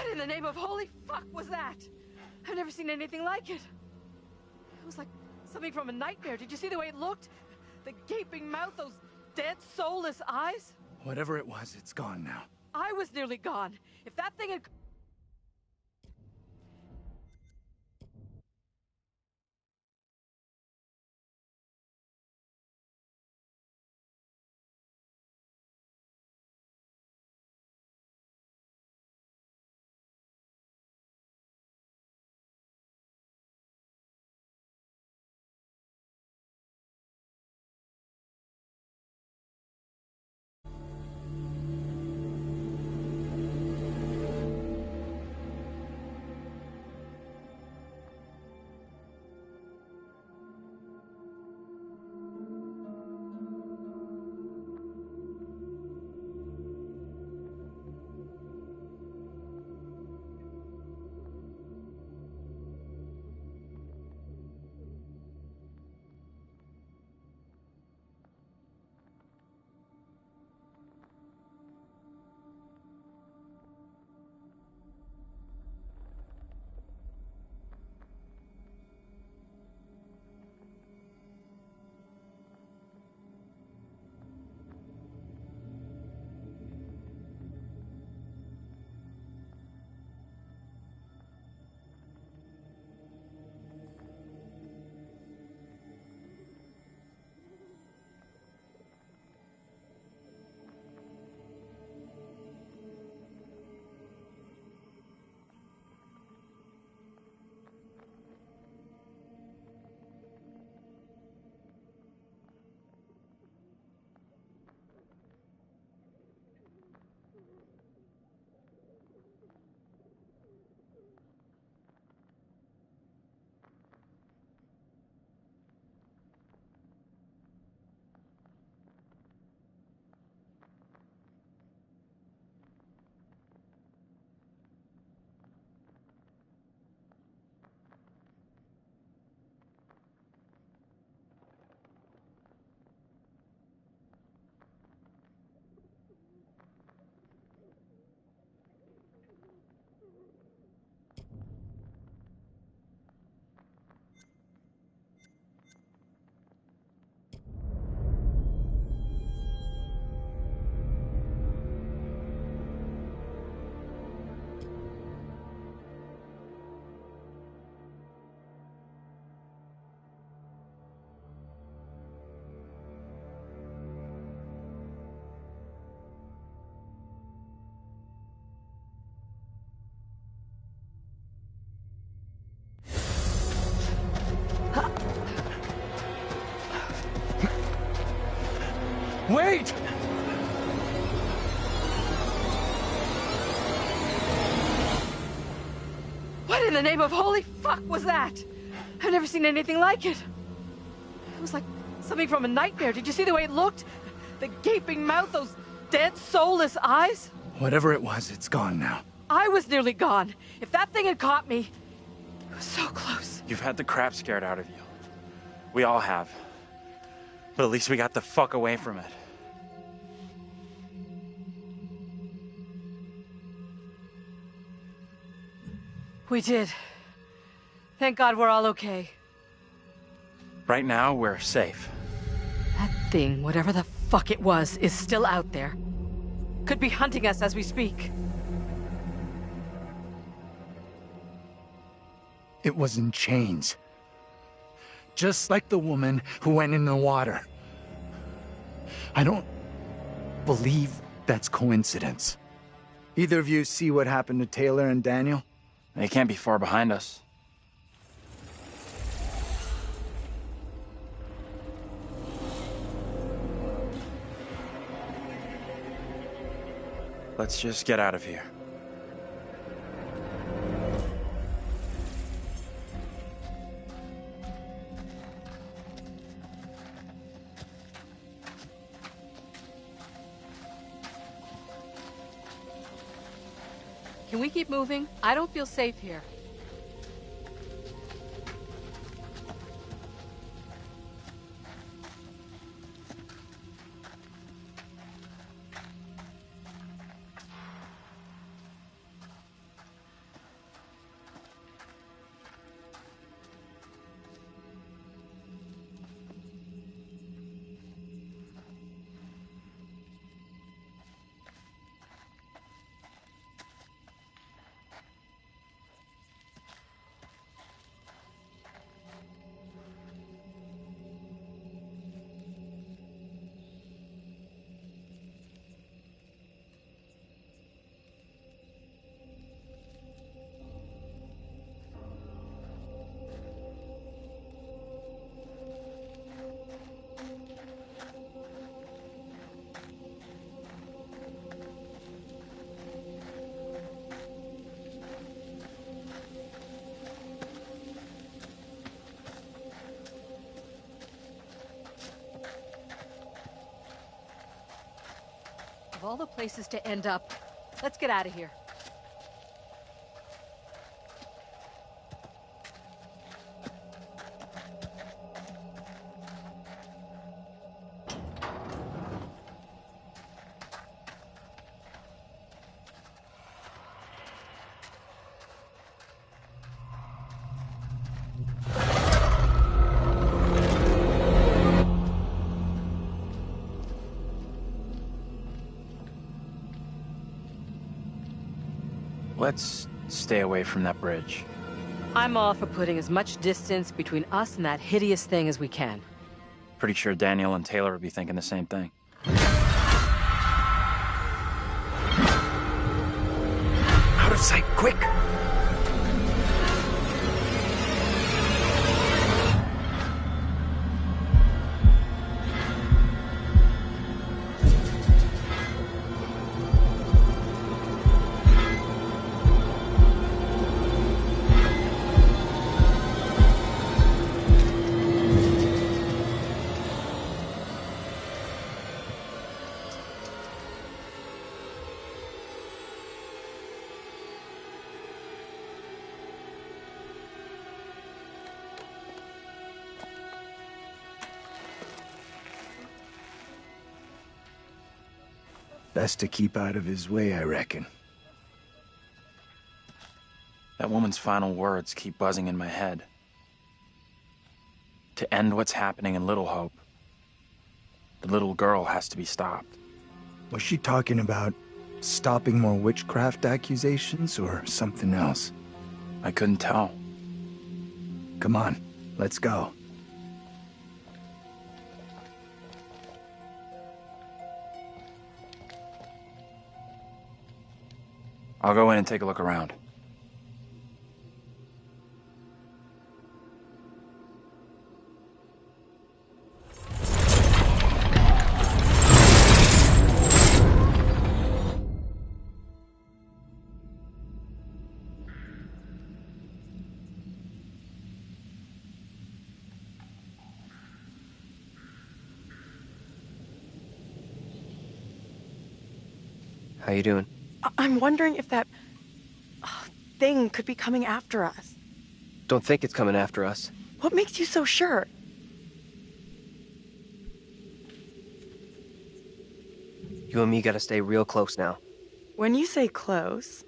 What in the name of holy fuck was that? I've never seen anything like it. It was like something from a nightmare. Did you see the way it looked? The gaping mouth, those dead, soulless eyes? Whatever it was, it's gone now. I was nearly gone. If that thing had... Wait! What in the name of holy fuck was that? I've never seen anything like it. It was like something from a nightmare. Did you see the way it looked? The gaping mouth, those dead, soulless eyes? Whatever it was, it's gone now. I was nearly gone. If that thing had caught me, it was so close. You've had the crap scared out of you. We all have. But at least we got the fuck away from it. We did. Thank God we're all okay. Right now, we're safe. That thing, whatever the fuck it was, is still out there. Could be hunting us as we speak. It was in chains. Just like the woman who went in the water. I don't believe that's coincidence. Either of you see what happened to Taylor and Daniel? They can't be far behind us. Let's just get out of here. Can we keep moving? I don't feel safe here. all the places to end up. Let's get out of here. Let's stay away from that bridge. I'm all for putting as much distance between us and that hideous thing as we can. Pretty sure Daniel and Taylor would be thinking the same thing. Out of sight, quick! Best to keep out of his way, I reckon. That woman's final words keep buzzing in my head. To end what's happening in Little Hope, the little girl has to be stopped. Was she talking about stopping more witchcraft accusations or something else? I couldn't tell. Come on, let's go. I'll go in and take a look around. How you doing? I'm wondering if that thing could be coming after us. Don't think it's coming after us. What makes you so sure? You and me gotta stay real close now. When you say close,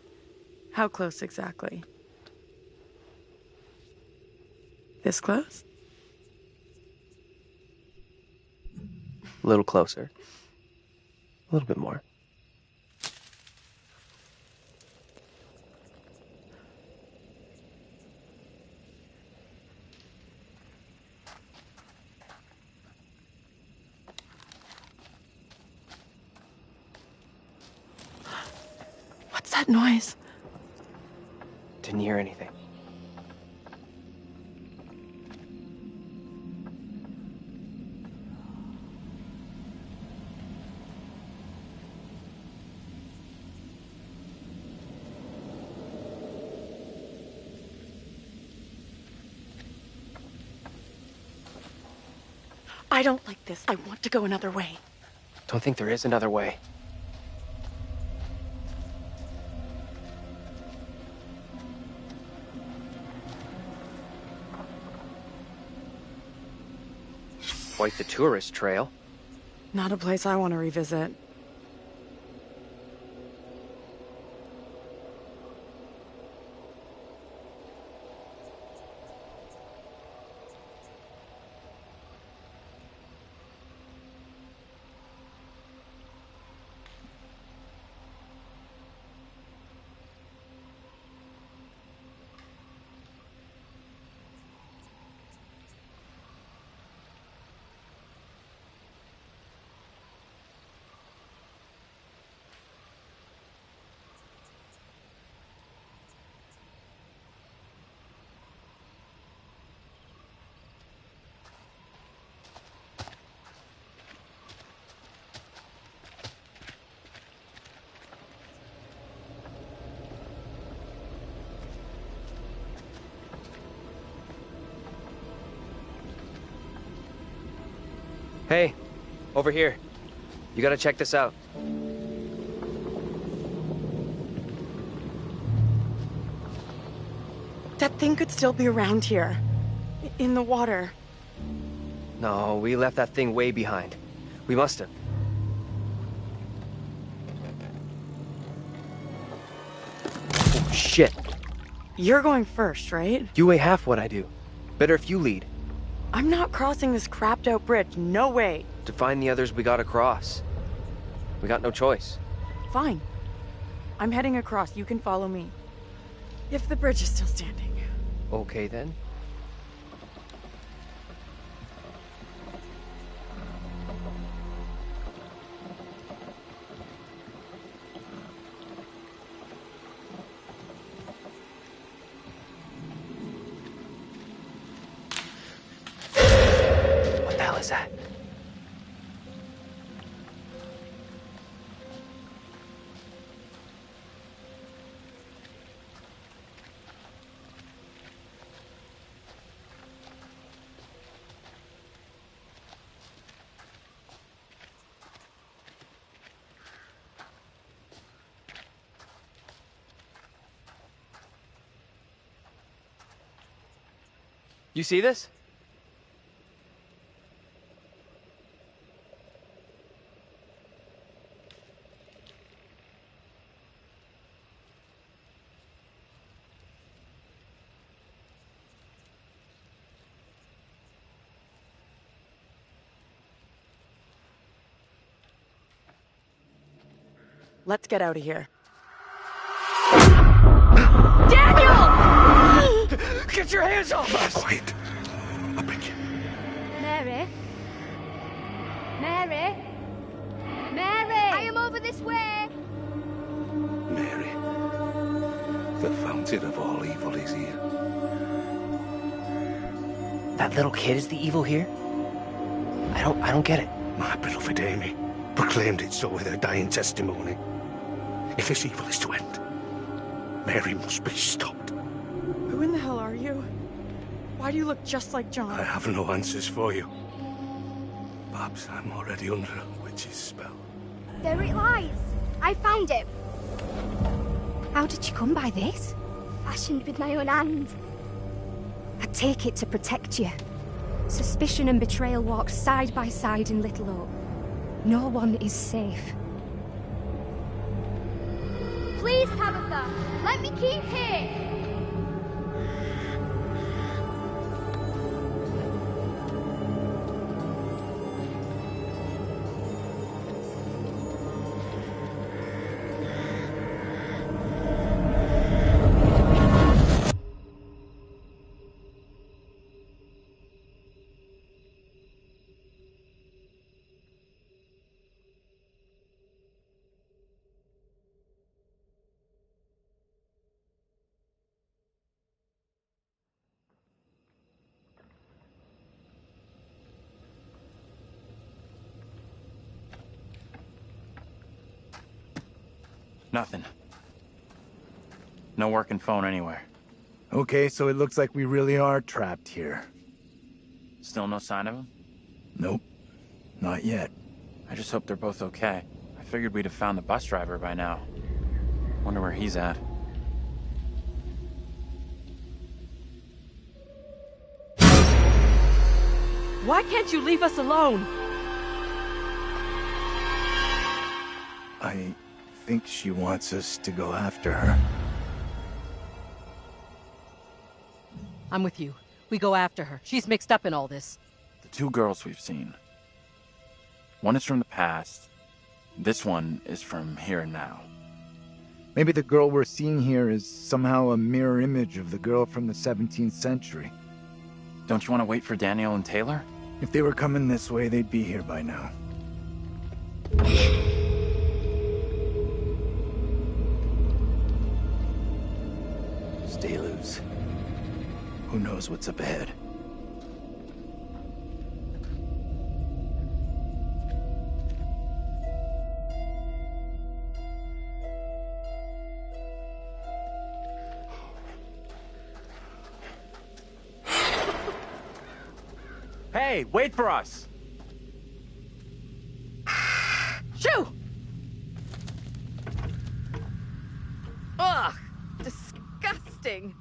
how close exactly? This close? A little closer. A little bit more. What's that noise? Didn't hear anything. I don't like this. I want to go another way. Don't think there is another way. Quite the tourist trail. Not a place I want to revisit. Hey, over here. You gotta check this out. thing could still be around here. In the water. No, we left that thing way behind. We must have. Oh, shit. You're going first, right? You weigh half what I do. Better if you lead. I'm not crossing this crapped-out bridge. No way. To find the others we gotta cross. We got no choice. Fine. I'm heading across. You can follow me. If the bridge is still standing. Okay, then. What the hell is that? You see this? Let's get out of here. Get your hands off us! Quiet. I beg you. Mary? Mary? Mary! I am over this way! Mary, the fountain of all evil is here. That little kid is the evil here? I don't get it. My beloved Amy proclaimed it so with her dying testimony. If this evil is to end, Mary must be stopped. Who in the hell are you? Why do you look just like John? I have no answers for you. Perhaps I'm already under a witch's spell. There it lies. I found it. How did you come by this? Fashioned with my own hand. I take it to protect you. Suspicion and betrayal walk side by side in Little Hope. No one is safe. Please, Tabitha, let me keep here. Nothing. No working phone anywhere. Okay, so it looks like we really are trapped here. Still no sign of him? Nope. Not yet. I just hope they're both okay. I figured we'd have found the bus driver by now. Wonder where he's at. Why can't you leave us alone? I think she wants us to go after her. I'm with you. We go after her. She's mixed up in all this. The two girls we've seen. One is from the past. This one is from here and now. Maybe the girl we're seeing here is somehow a mirror image of the girl from the 17th century. Don't you want to wait for Daniel and Taylor? If they were coming this way, they'd be here by now. Stay loose. Who knows what's up ahead? Hey, wait for us! Shoo! Ugh! Disgusting.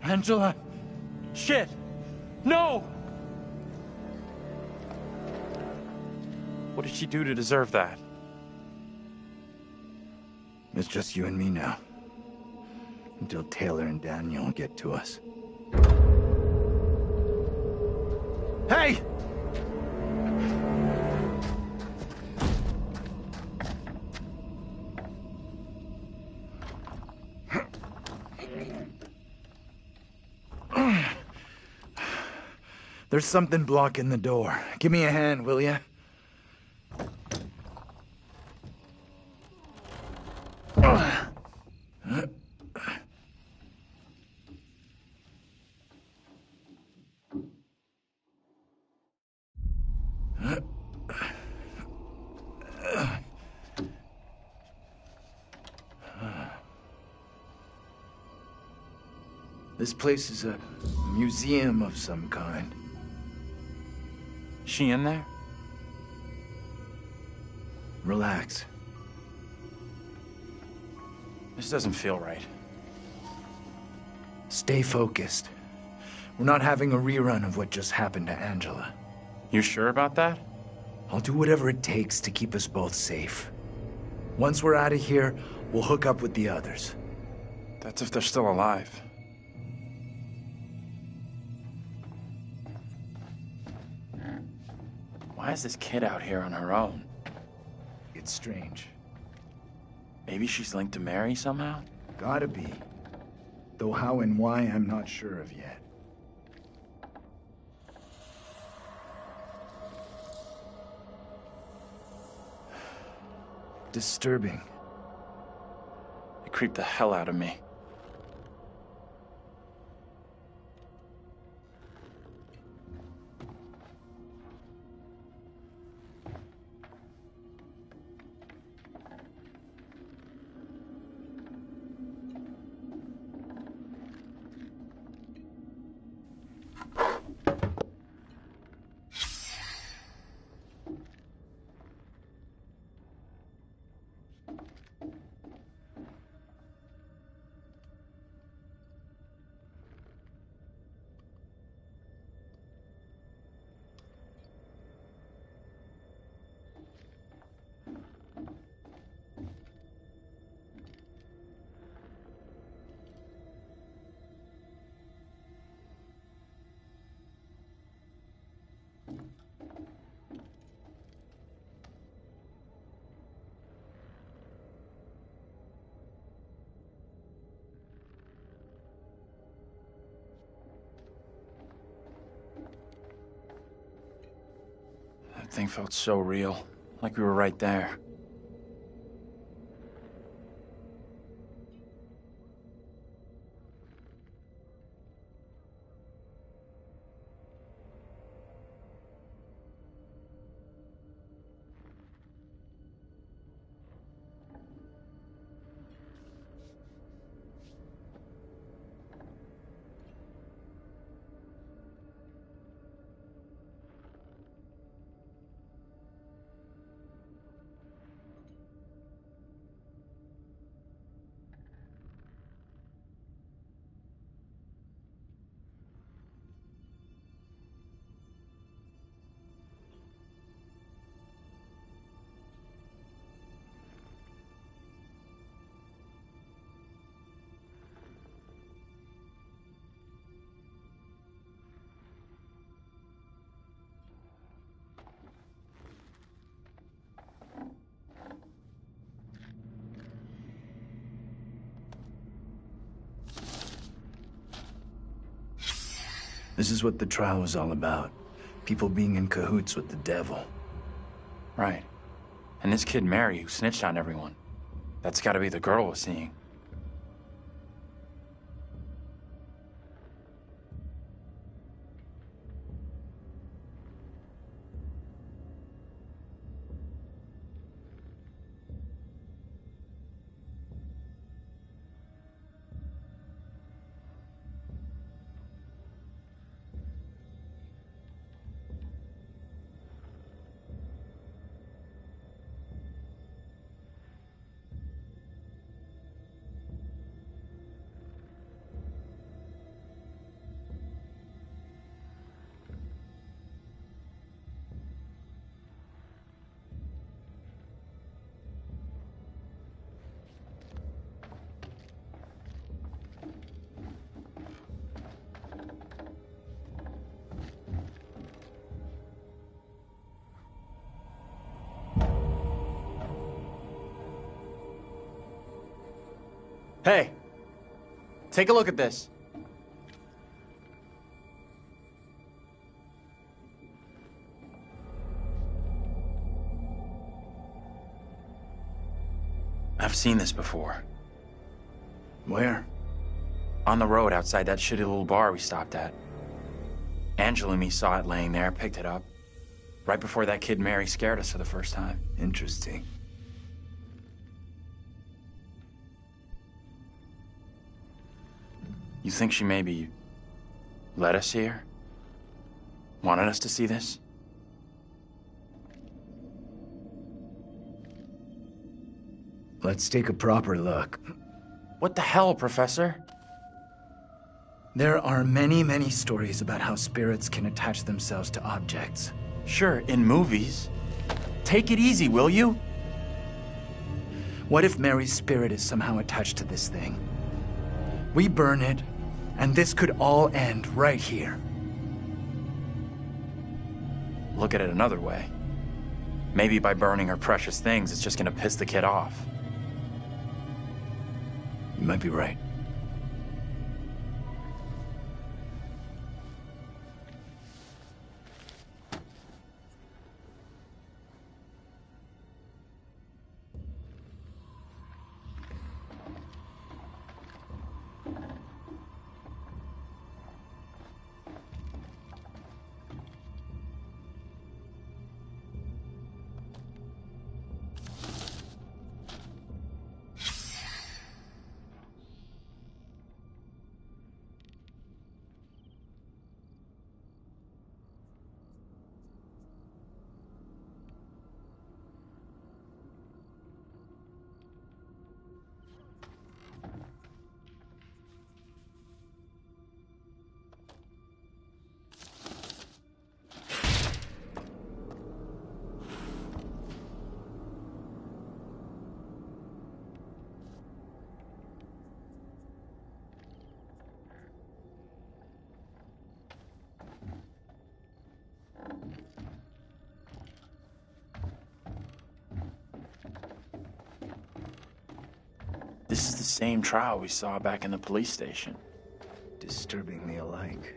Angela! Shit! No! What did she do to deserve that? It's just you and me now. Until Taylor and Daniel get to us. Hey! There's something blocking the door. Give me a hand, will ya? This place is a museum of some kind. She in there? Relax. This doesn't feel right. Stay focused. We're not having a rerun of what just happened to Angela. You sure about that? I'll do whatever it takes to keep us both safe. Once we're out of here, we'll hook up with the others. That's if they're still alive. Why is this kid out here on her own? It's strange. Maybe she's linked to Mary somehow? Gotta be. Though how and why, I'm not sure of yet. Disturbing. It creeped the hell out of me. That thing felt so real, like we were right there. This is what the trial was all about. People being in cahoots with the devil. Right. And this kid Mary who snitched on everyone. That's gotta be the girl we're seeing. Hey! Take a look at this. I've seen this before. Where? On the road outside that shitty little bar we stopped at. Angela and me saw it laying there, picked it up. Right before that kid Mary scared us for the first time. Interesting. You think she maybe let us see her? Wanted us to see this? Let's take a proper look. What the hell, Professor? There are many, many stories about how spirits can attach themselves to objects. Sure, in movies. Take it easy, will you? What if Mary's spirit is somehow attached to this thing? We burn it, and this could all end right here. Look at it another way. Maybe by burning her precious things, it's just gonna piss the kid off. You might be right. This is the same trial we saw back in the police station. Disturbingly alike.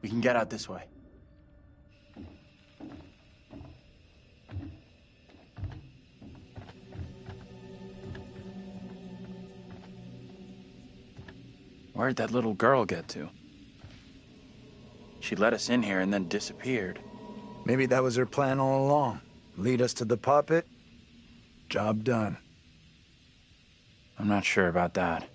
We can get out this way. Where'd that little girl get to? She let us in here and then disappeared. Maybe that was her plan all along. Lead us to the puppet, Job done. I'm not sure about that.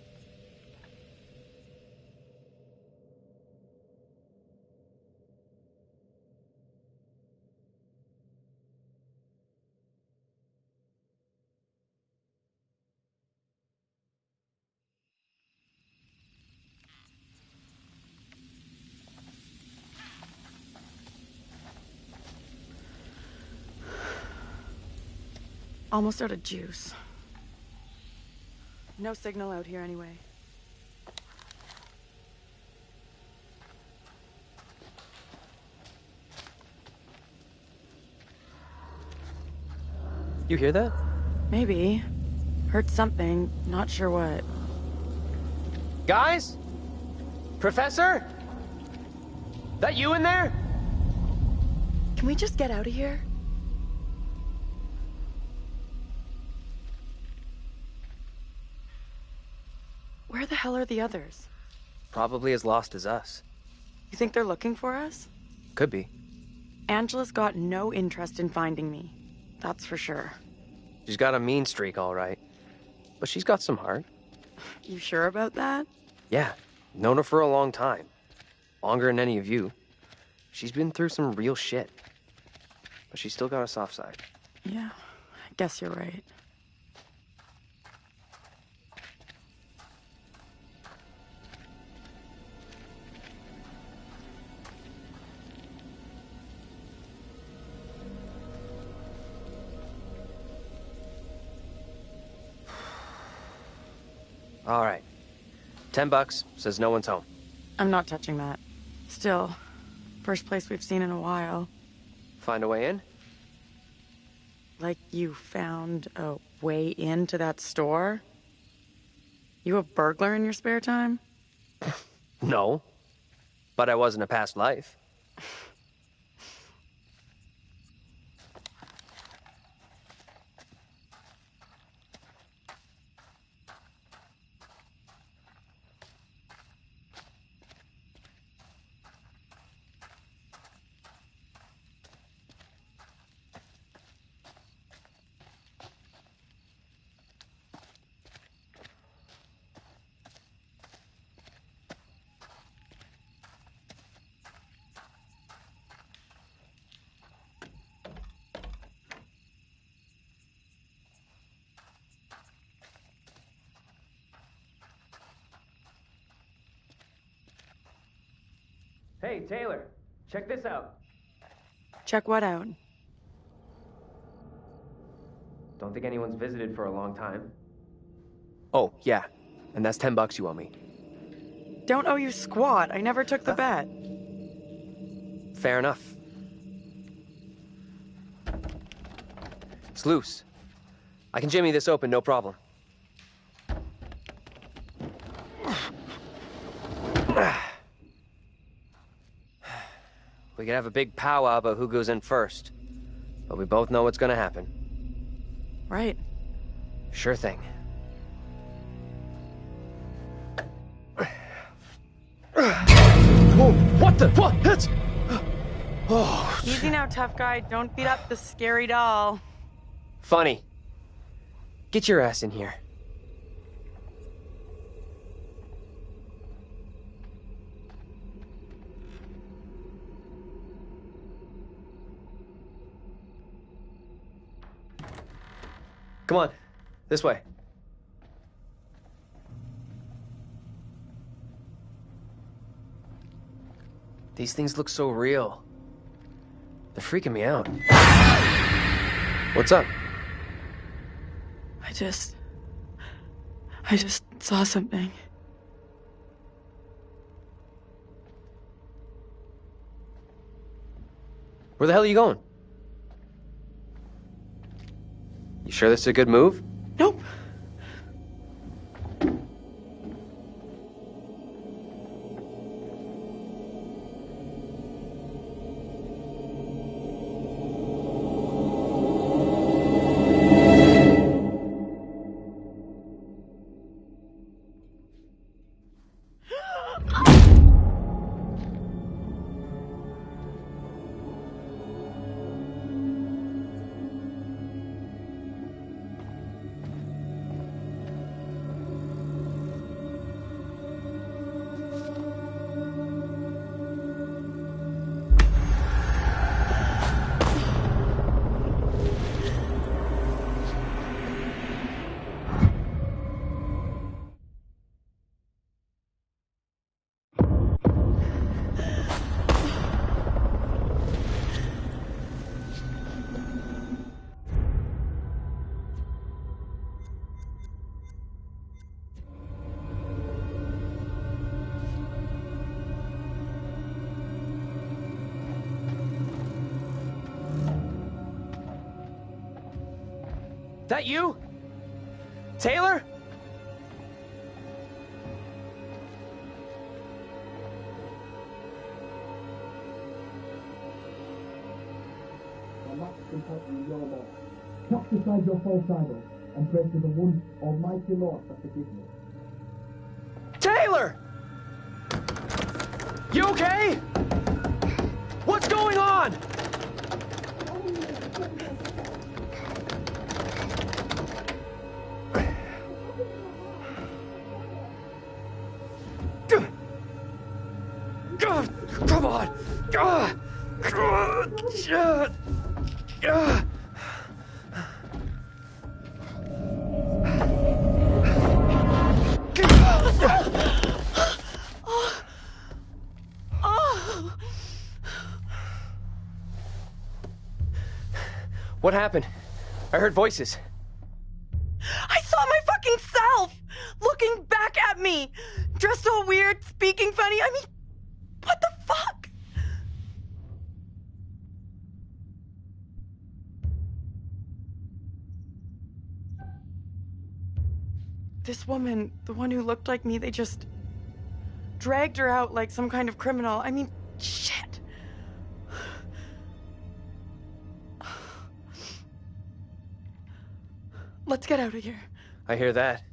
Almost out of juice. No signal out here anyway. You hear that? Maybe. Heard something, not sure what. Guys? Professor? That you in there? Can we just get out of here? Where the hell are the others? Probably as lost as us. You think they're looking for us? Could be. Angela's got no interest in finding me. That's for sure. She's got a mean streak, all right. But she's got some heart. You sure about that? Yeah, known her for a long time. Longer than any of you. She's been through some real shit. But she's still got a soft side. Yeah, I guess you're right. All right. $10, says no one's home. I'm not touching that. Still, first place we've seen in a while. Find a way in? Like you found a way into that store? You a burglar in your spare time? No. But I was in a past life. Hey, Taylor, check this out. Check what out? Don't think anyone's visited for a long time. Oh, yeah. And that's $10 you owe me. Don't owe you squat. I never took the bet. Fair enough. It's loose. I can jimmy this open, no problem. We could have a big powwow about who goes in first. But we both know what's gonna happen. Right. Sure thing. Whoa, what the? What? That's... Oh. Easy now, tough guy. Don't beat up the scary doll. Funny. Get your ass in here. Come on, this way. These things look so real. They're freaking me out. What's up? I just saw something. Where the hell are you going? You sure this is a good move? Nope. That you? Taylor? Cast aside your false idol and pray to the one almighty Lord for forgiveness. Taylor! You okay? What's going on? Come on! What happened? I heard voices. I saw my fucking self looking back at me, dressed all weird, speaking funny. I mean, what the fuck? This woman, the one who looked like me, they just dragged her out like some kind of criminal. I mean, shit. Let's get out of here. I hear that.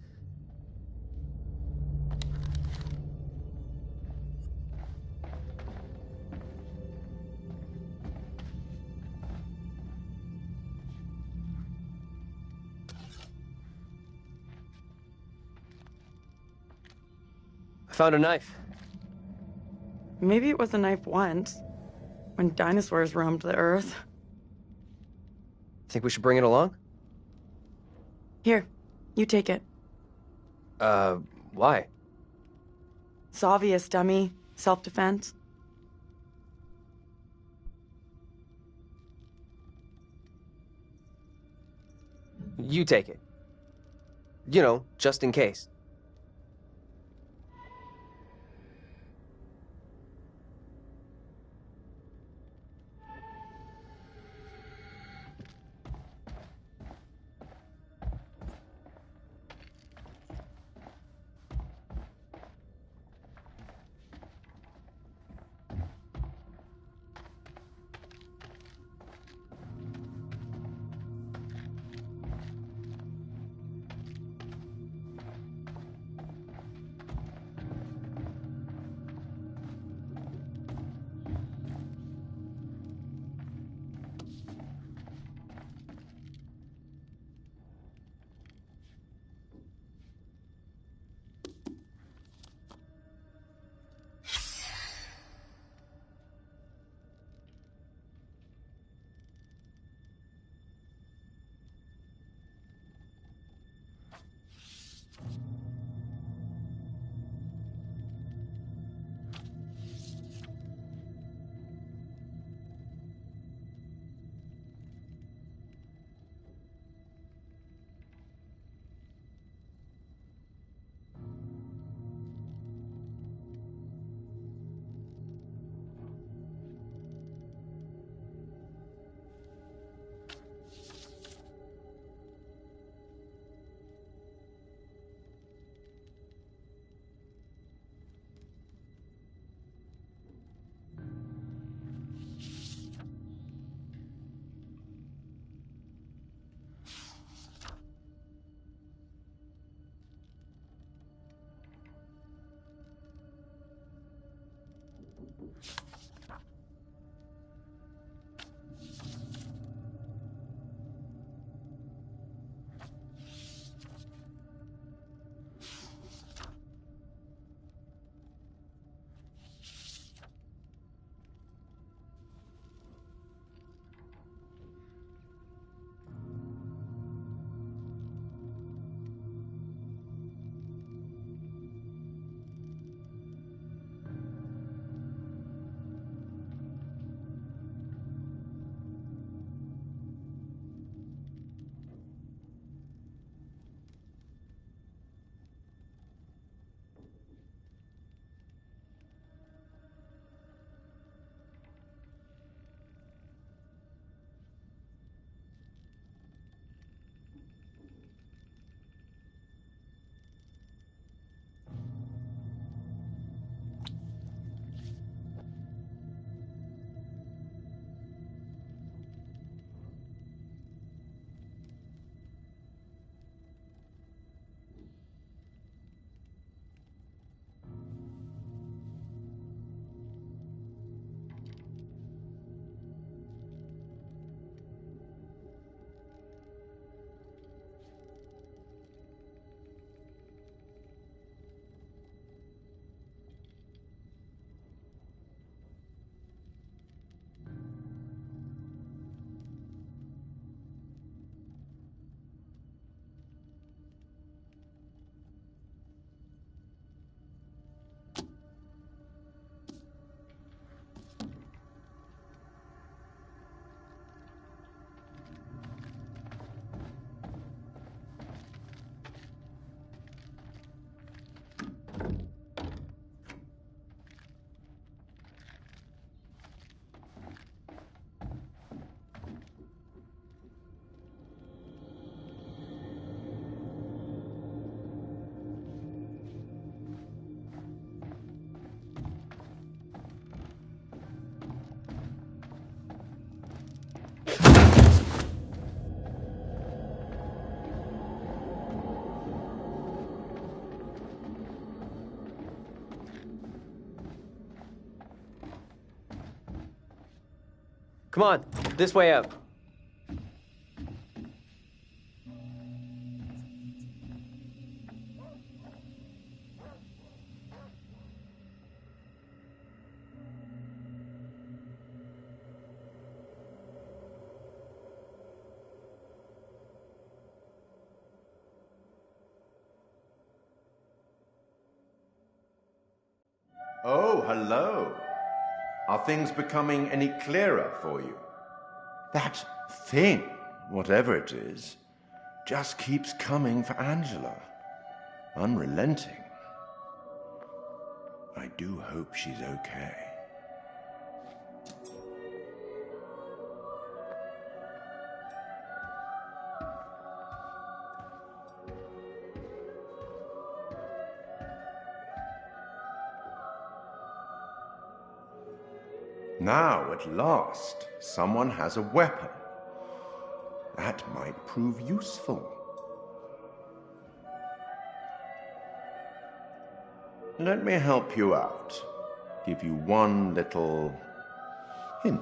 I found a knife. Maybe it was a knife once, when dinosaurs roamed the earth. Think we should bring it along? Here, you take it. Why? It's obvious, dummy. Self-defense. You take it. You know, just in case. Come on, this way out. Oh, hello. Are things becoming any clearer for you? That thing, whatever it is, just keeps coming for Angela. Unrelenting. I do hope she's okay. Now, at last, someone has a weapon. That might prove useful. Let me help you out. Give you one little hint.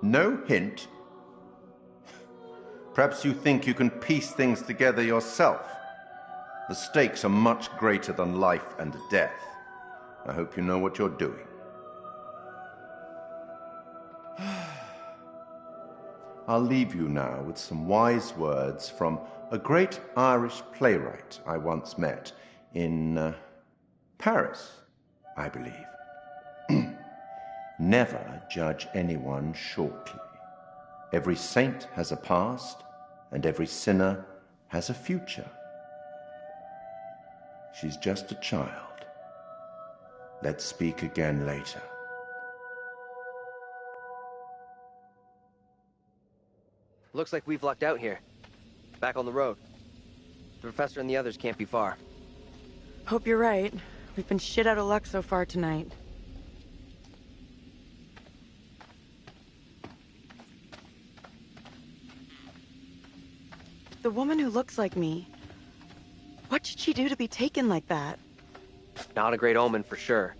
No hint? Perhaps you think you can piece things together yourself. The stakes are much greater than life and death. I hope you know what you're doing. I'll leave you now with some wise words from a great Irish playwright I once met in Paris, I believe. Never judge anyone shortly. Every saint has a past, and every sinner has a future. She's just a child. Let's speak again later. Looks like we've lucked out here. Back on the road. The professor and the others can't be far. Hope you're right. We've been shit out of luck so far tonight. The woman who looks like me, what did she do to be taken like that? Not a great omen for sure.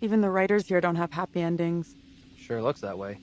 Even the writers here don't have happy endings. Sure looks that way.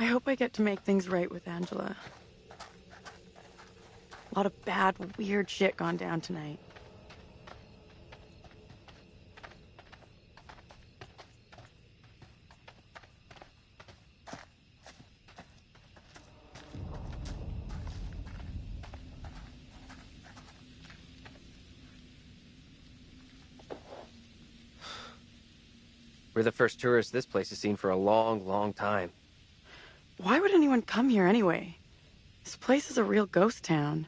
I hope I get to make things right with Angela. A lot of bad, weird shit gone down tonight. We're the first tourists this place has seen for a long, long time. Why would anyone come here anyway? This place is a real ghost town.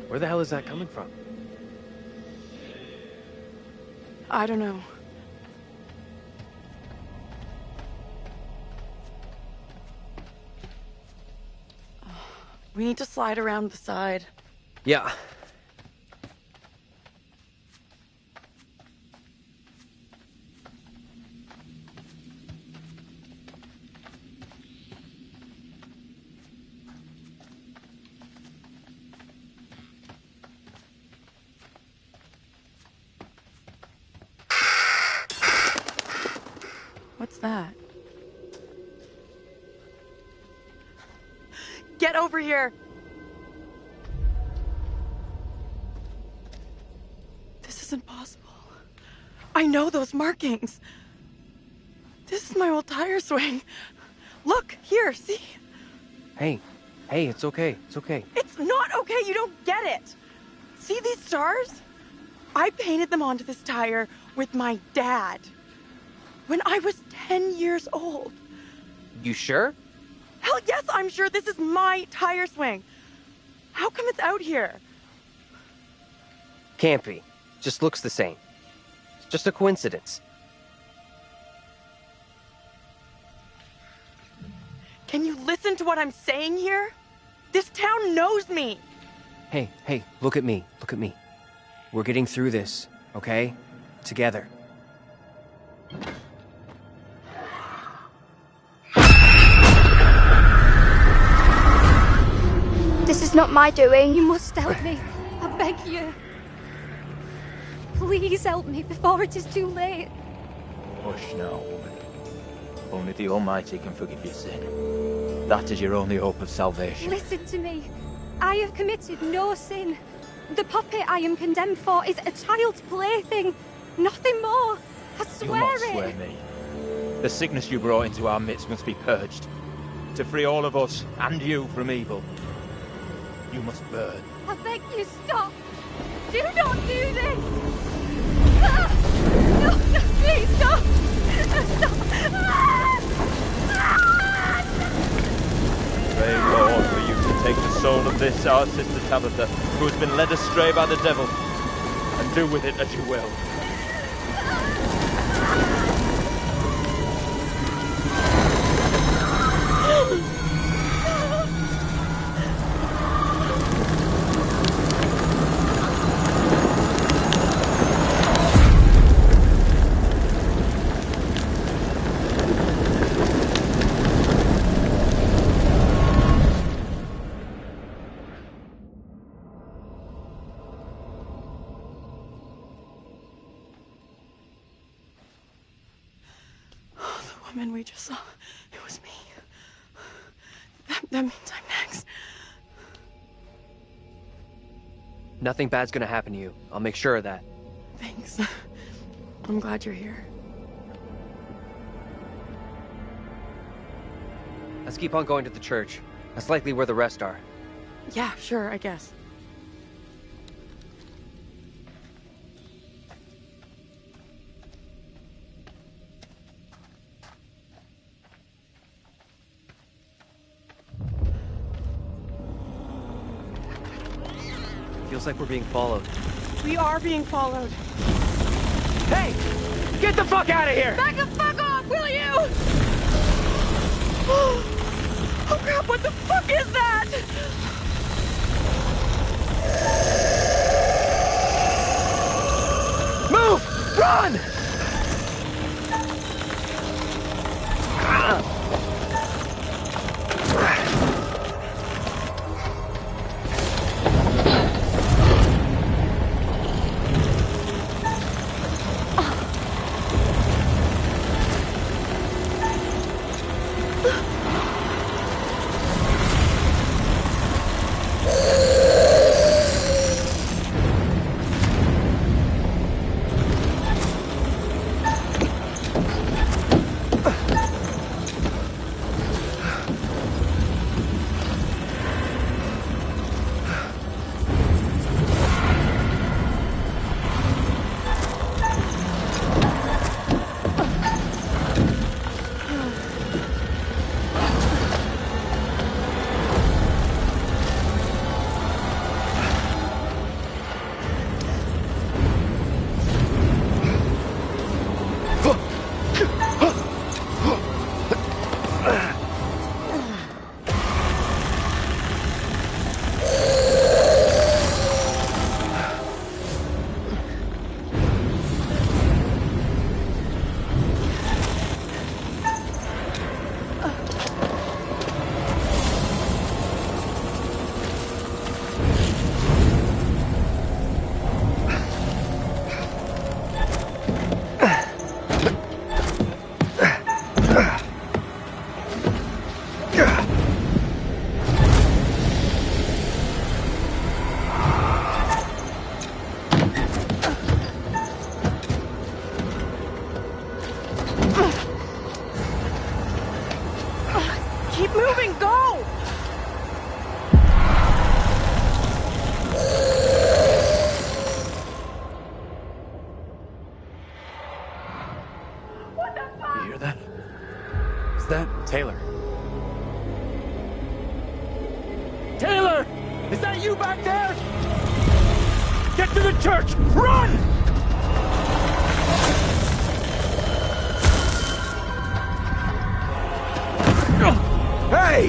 Where the hell is that coming from? I don't know. We need to slide around the side. Yeah. What's that? Get over here! This isn't possible. I know those markings. This is my old tire swing. Look, here, see? Hey, it's okay. It's okay. It's not okay, you don't get it. See these stars? I painted them onto this tire with my dad when I was 10 years old. You sure? Hell yes, I'm sure this is my tire swing. How come it's out here? Can't be. Just looks the same. It's just a coincidence. Can you listen to what I'm saying here? This town knows me. Hey, look at me. Look at me. We're getting through this, okay? Together. This is not my doing. You must help me. I beg you. Please help me before it is too late. Hush now, woman. Only the Almighty can forgive your sin. That is your only hope of salvation. Listen to me. I have committed no sin. The puppet I am condemned for is a child's plaything. Nothing more. I swear You'll not it. swear me. The sickness you brought into our midst must be purged. To free all of us, and you, from evil, you must burn. I beg you, stop. Do not do this. Ah! No, please, stop. Stop. Ah! Ah! Pray, Lord, for you to take the soul of this, our sister Tabitha, who has been led astray by the devil, and do with it as you will. Woman we just saw, it was me. That means I'm next. Nothing bad's gonna happen to you. I'll make sure of that. Thanks. I'm glad you're here. Let's keep on going to the church. That's likely where the rest are. Yeah, sure, I guess. Feels like we're being followed. We are being followed. Hey! Get the fuck out of here! Back the fuck off, will you? Oh crap, what the fuck is that? Move! Run! Keep moving, go! What the fuck? You hear that? Is that Taylor. Taylor? Is that you back there? Get to the church! Run! Hey!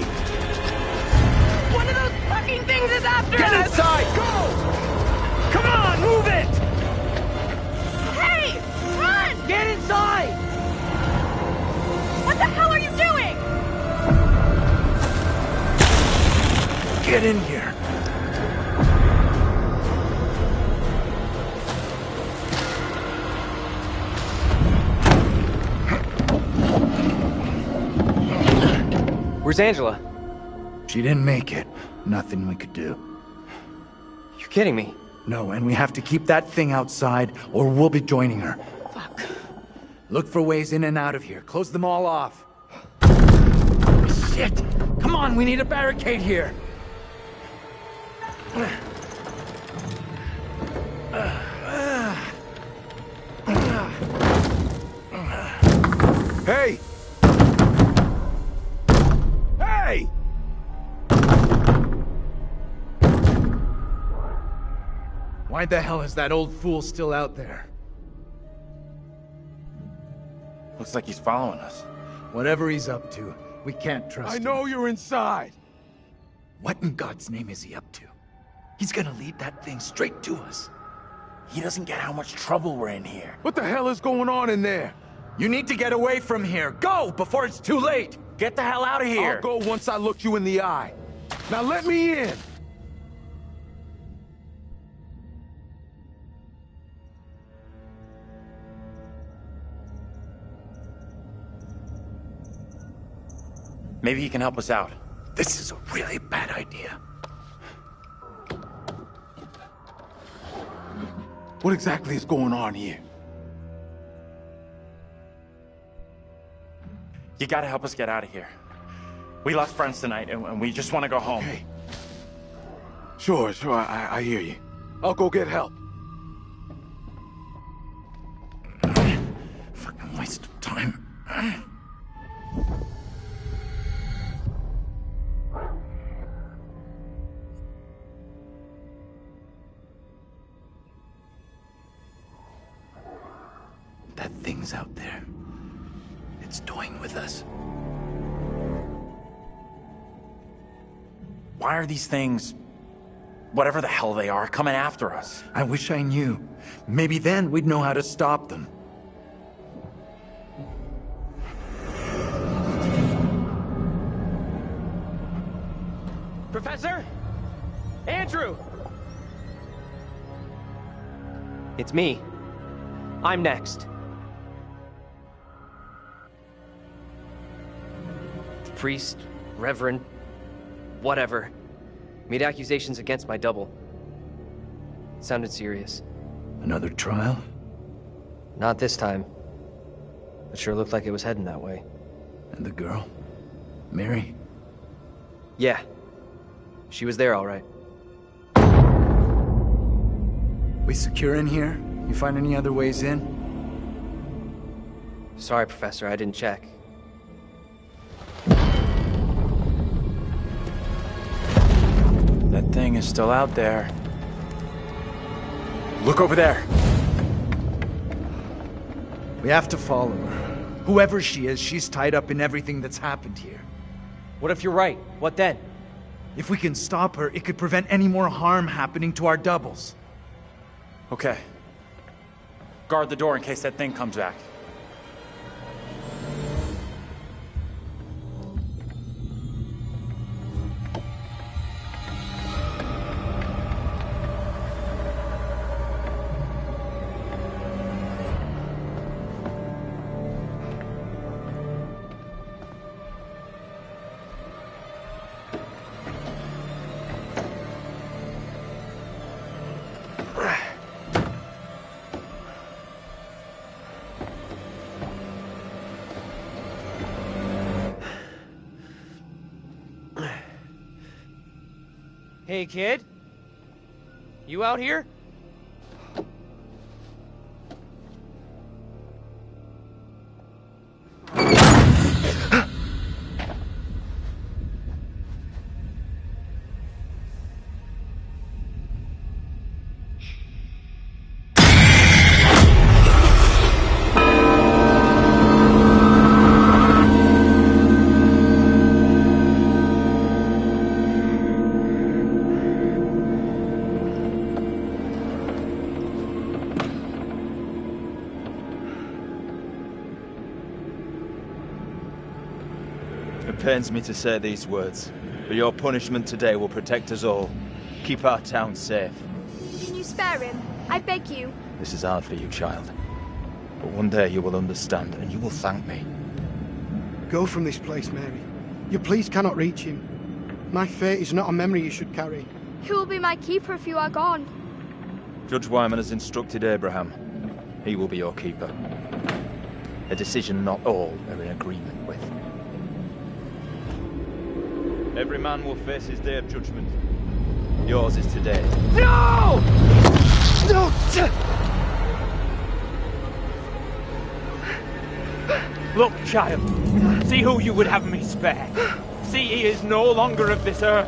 One of those fucking things is after Get us! inside! Go! Come on, move it! Hey! Run! Get inside! What the hell are you doing? Get in here. Where's Angela? She didn't make it. Nothing we could do. You're kidding me. No, and we have to keep that thing outside, or we'll be joining her. Fuck. Look for ways in and out of here. Close them all off. Shit! Come on, we need a barricade here. Hey! Hey! Why the hell is that old fool still out there? Looks like he's following us. Whatever he's up to, we can't trust him. know you're inside. What in God's name is he up to? He's gonna lead that thing straight to us. He doesn't get how much trouble we're in here. What the hell is going on in there? You need to get away from here. Go before it's too late. Get the hell out of here! I'll go once I look you in the eye. Now let me in. Maybe he can help us out. This is a really bad idea. What exactly is going on here? You gotta help us get out of here. We lost friends tonight, and we just want to go home. Okay. Sure, I hear you. I'll go get help. Fucking waste of time. it's doing with us. Why are these things, whatever the hell they are, coming after us? I wish I knew. Maybe then we'd know how to stop them. Professor? Andrew! It's me. I'm next. The priest, reverend, whatever, made accusations against my double. It sounded serious. Another trial? Not this time. It sure looked like it was heading that way. And the girl? Mary? Yeah. She was there, all right. We secure in here? You find any other ways in? Sorry, Professor, I didn't check. That thing is still out there. Look over there. We have to follow her. Whoever she is, she's tied up in everything that's happened here. What if you're right? What then? If we can stop her, it could prevent any more harm happening to our doubles. Okay. Guard the door in case that thing comes back. Hey, kid? You out here? It pains me to say these words, but your punishment today will protect us all. Keep our town safe. Can you spare him? I beg you. This is hard for you, child. But one day you will understand, and you will thank me. Go from this place, Mary. Your pleas cannot reach him. My fate is not a memory you should carry. Who will be my keeper if you are gone? Judge Wyman has instructed Abraham. He will be your keeper. A decision not all are in agreement with. Every man will face his day of judgment. Yours is today. No! No! Look, child. See who you would have me spare. See he is no longer of this earth.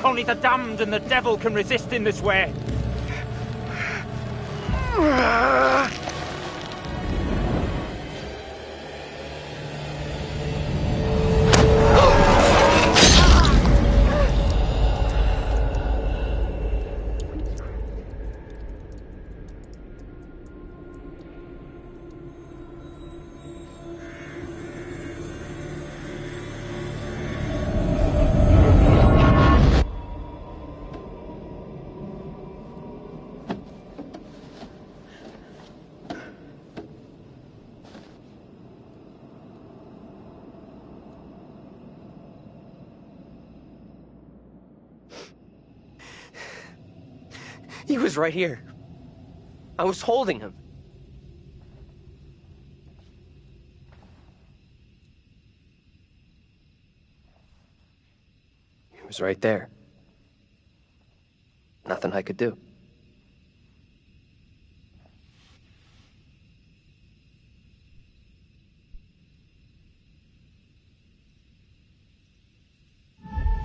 Only the damned and the devil can resist in this way. He was right here. I was holding him. He was right there. Nothing I could do.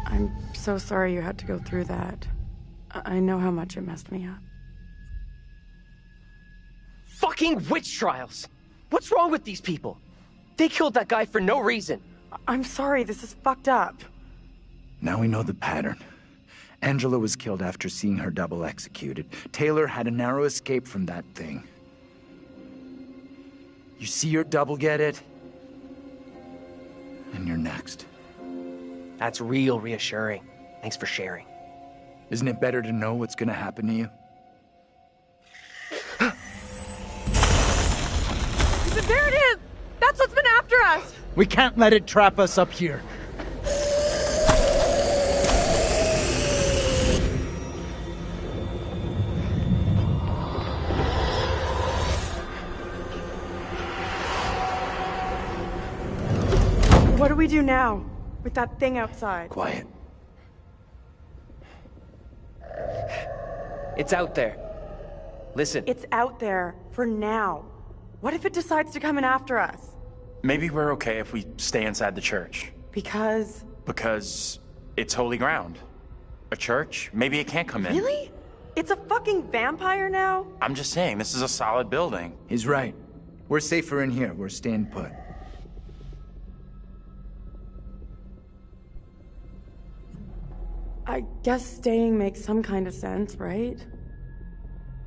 I'm so sorry you had to go through that. I know how much it messed me up. Fucking witch trials! What's wrong with these people? They killed that guy for no reason. I'm sorry, this is fucked up. Now we know the pattern. Angela was killed after seeing her double executed. Taylor had a narrow escape from that thing. You see your double get it, and you're next. That's real reassuring. Thanks for sharing. Isn't it better to know what's gonna happen to you? There it is! That's what's been after us! We can't let it trap us up here. What do we do now with that thing outside? Quiet. It's out there. Listen. It's out there for now. What if it decides to come in after us? Maybe we're okay if we stay inside the church. Because? Because it's holy ground. A church? Maybe it can't come in. Really? It's a fucking vampire now? I'm just saying, this is a solid building. He's right. We're safer in here. We're staying put. I guess staying makes some kind of sense, right?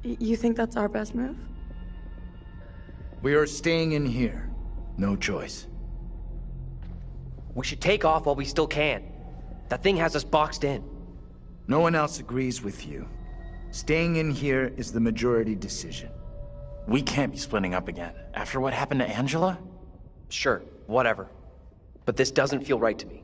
You think that's our best move? We are staying in here. No choice. We should take off while we still can. That thing has us boxed in. No one else agrees with you. Staying in here is the majority decision. We can't be splitting up again. After what happened to Angela? Sure, whatever. But this doesn't feel right to me.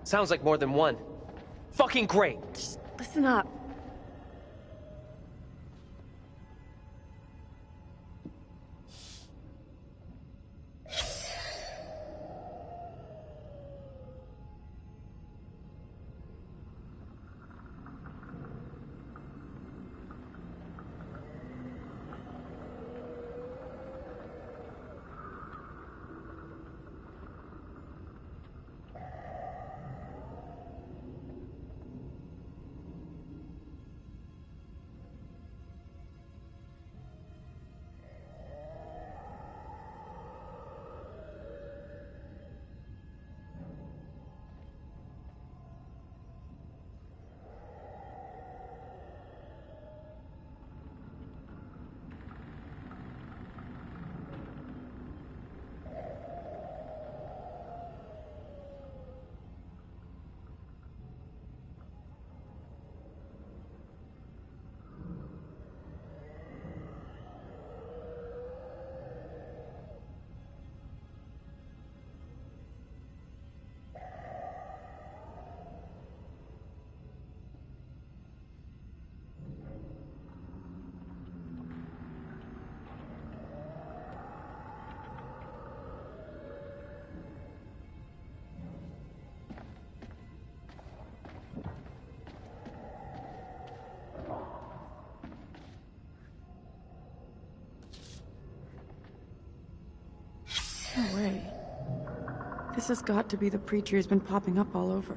Sounds like more than one. Fucking great! Just listen up. No way. This has got to be the preacher who's been popping up all over.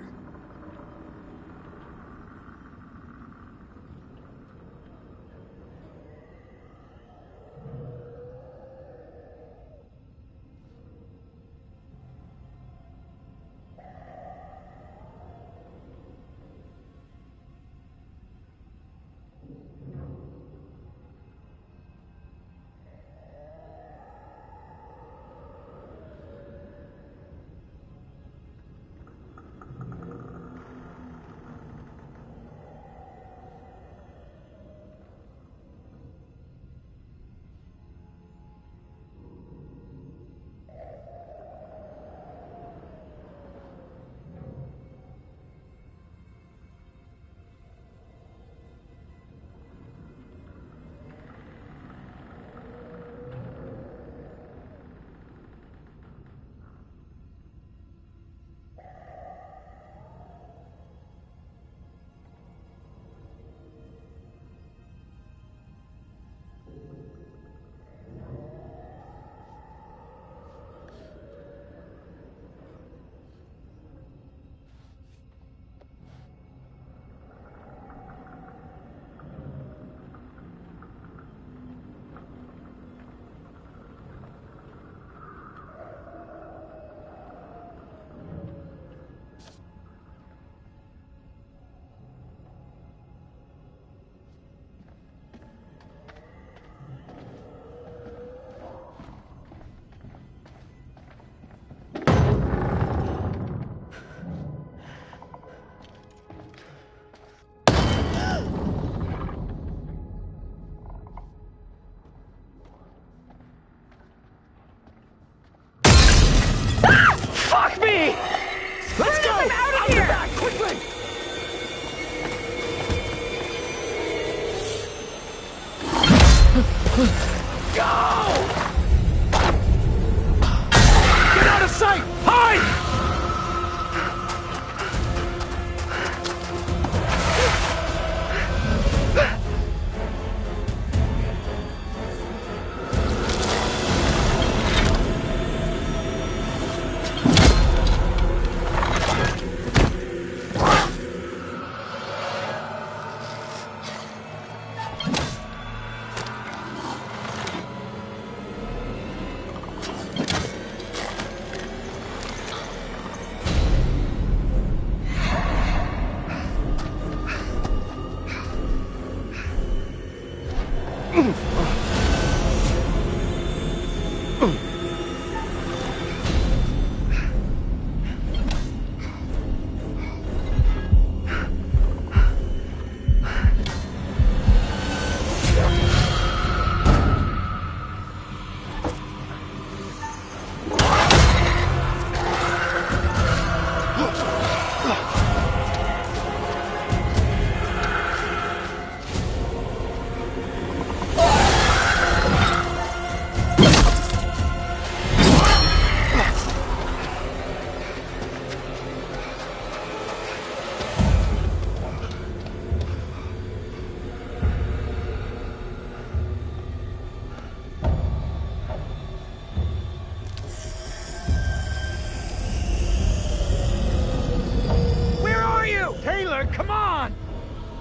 Come on!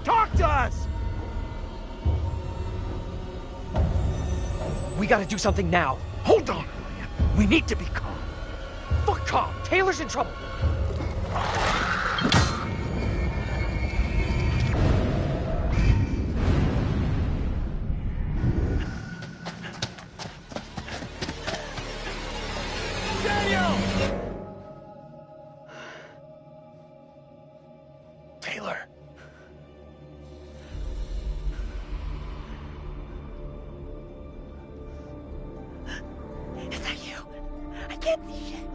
Talk to us! We gotta do something now. Hold on, William. We need to be calm. Fuck calm. Taylor's in trouble. Taylor. Is that you? I can't see shit.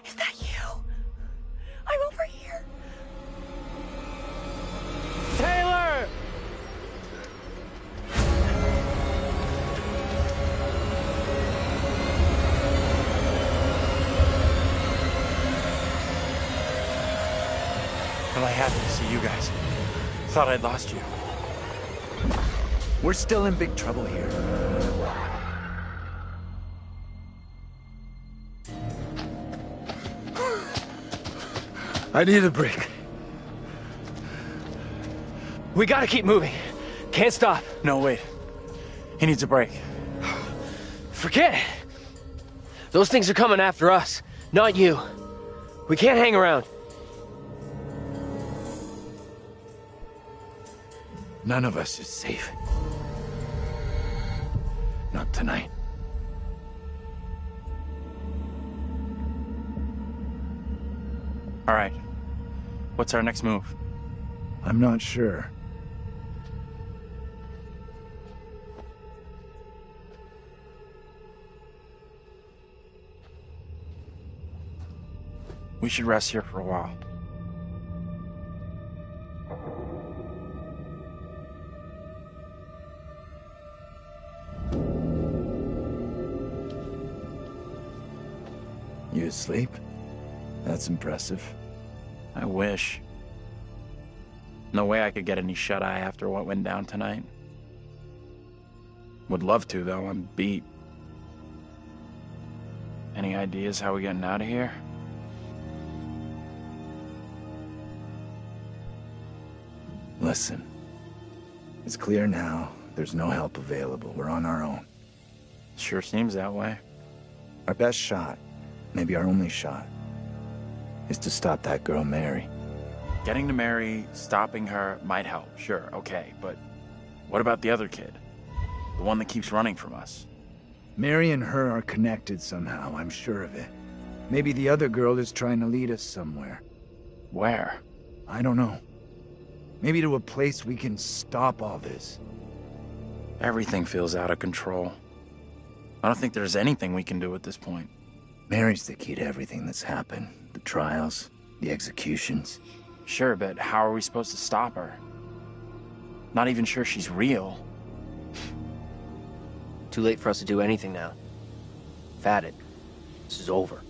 Is that you? I'm over here. Taylor! Really happy to see you guys. Thought I'd lost you. We're still in big trouble here. I need a break. We gotta keep moving. Can't stop. No, wait. He needs a break. Forget it. Those things are coming after us, not you. We can't hang around. None of us is safe. Not tonight. All right. What's our next move? I'm not sure. We should rest here for a while. You asleep? That's impressive. I wish. No way I could get any shut-eye after what went down tonight. Would love to, though. I'm beat. Any ideas how we getting out of here? Listen. It's clear now. There's no help available. We're on our own. Sure seems that way. Our best shot, maybe our only shot, is to stop that girl, Mary. Getting to Mary, stopping her, might help, sure, okay, but what about the other kid? The one that keeps running from us? Mary and her are connected somehow, I'm sure of it. Maybe the other girl is trying to lead us somewhere. Where? I don't know. Maybe to a place we can stop all this. Everything feels out of control. I don't think there's anything we can do at this point. Mary's the key to everything that's happened. The trials, the executions. Sure, but how are we supposed to stop her? Not even sure she's real. Too late for us to do anything now. Fatted. This is over.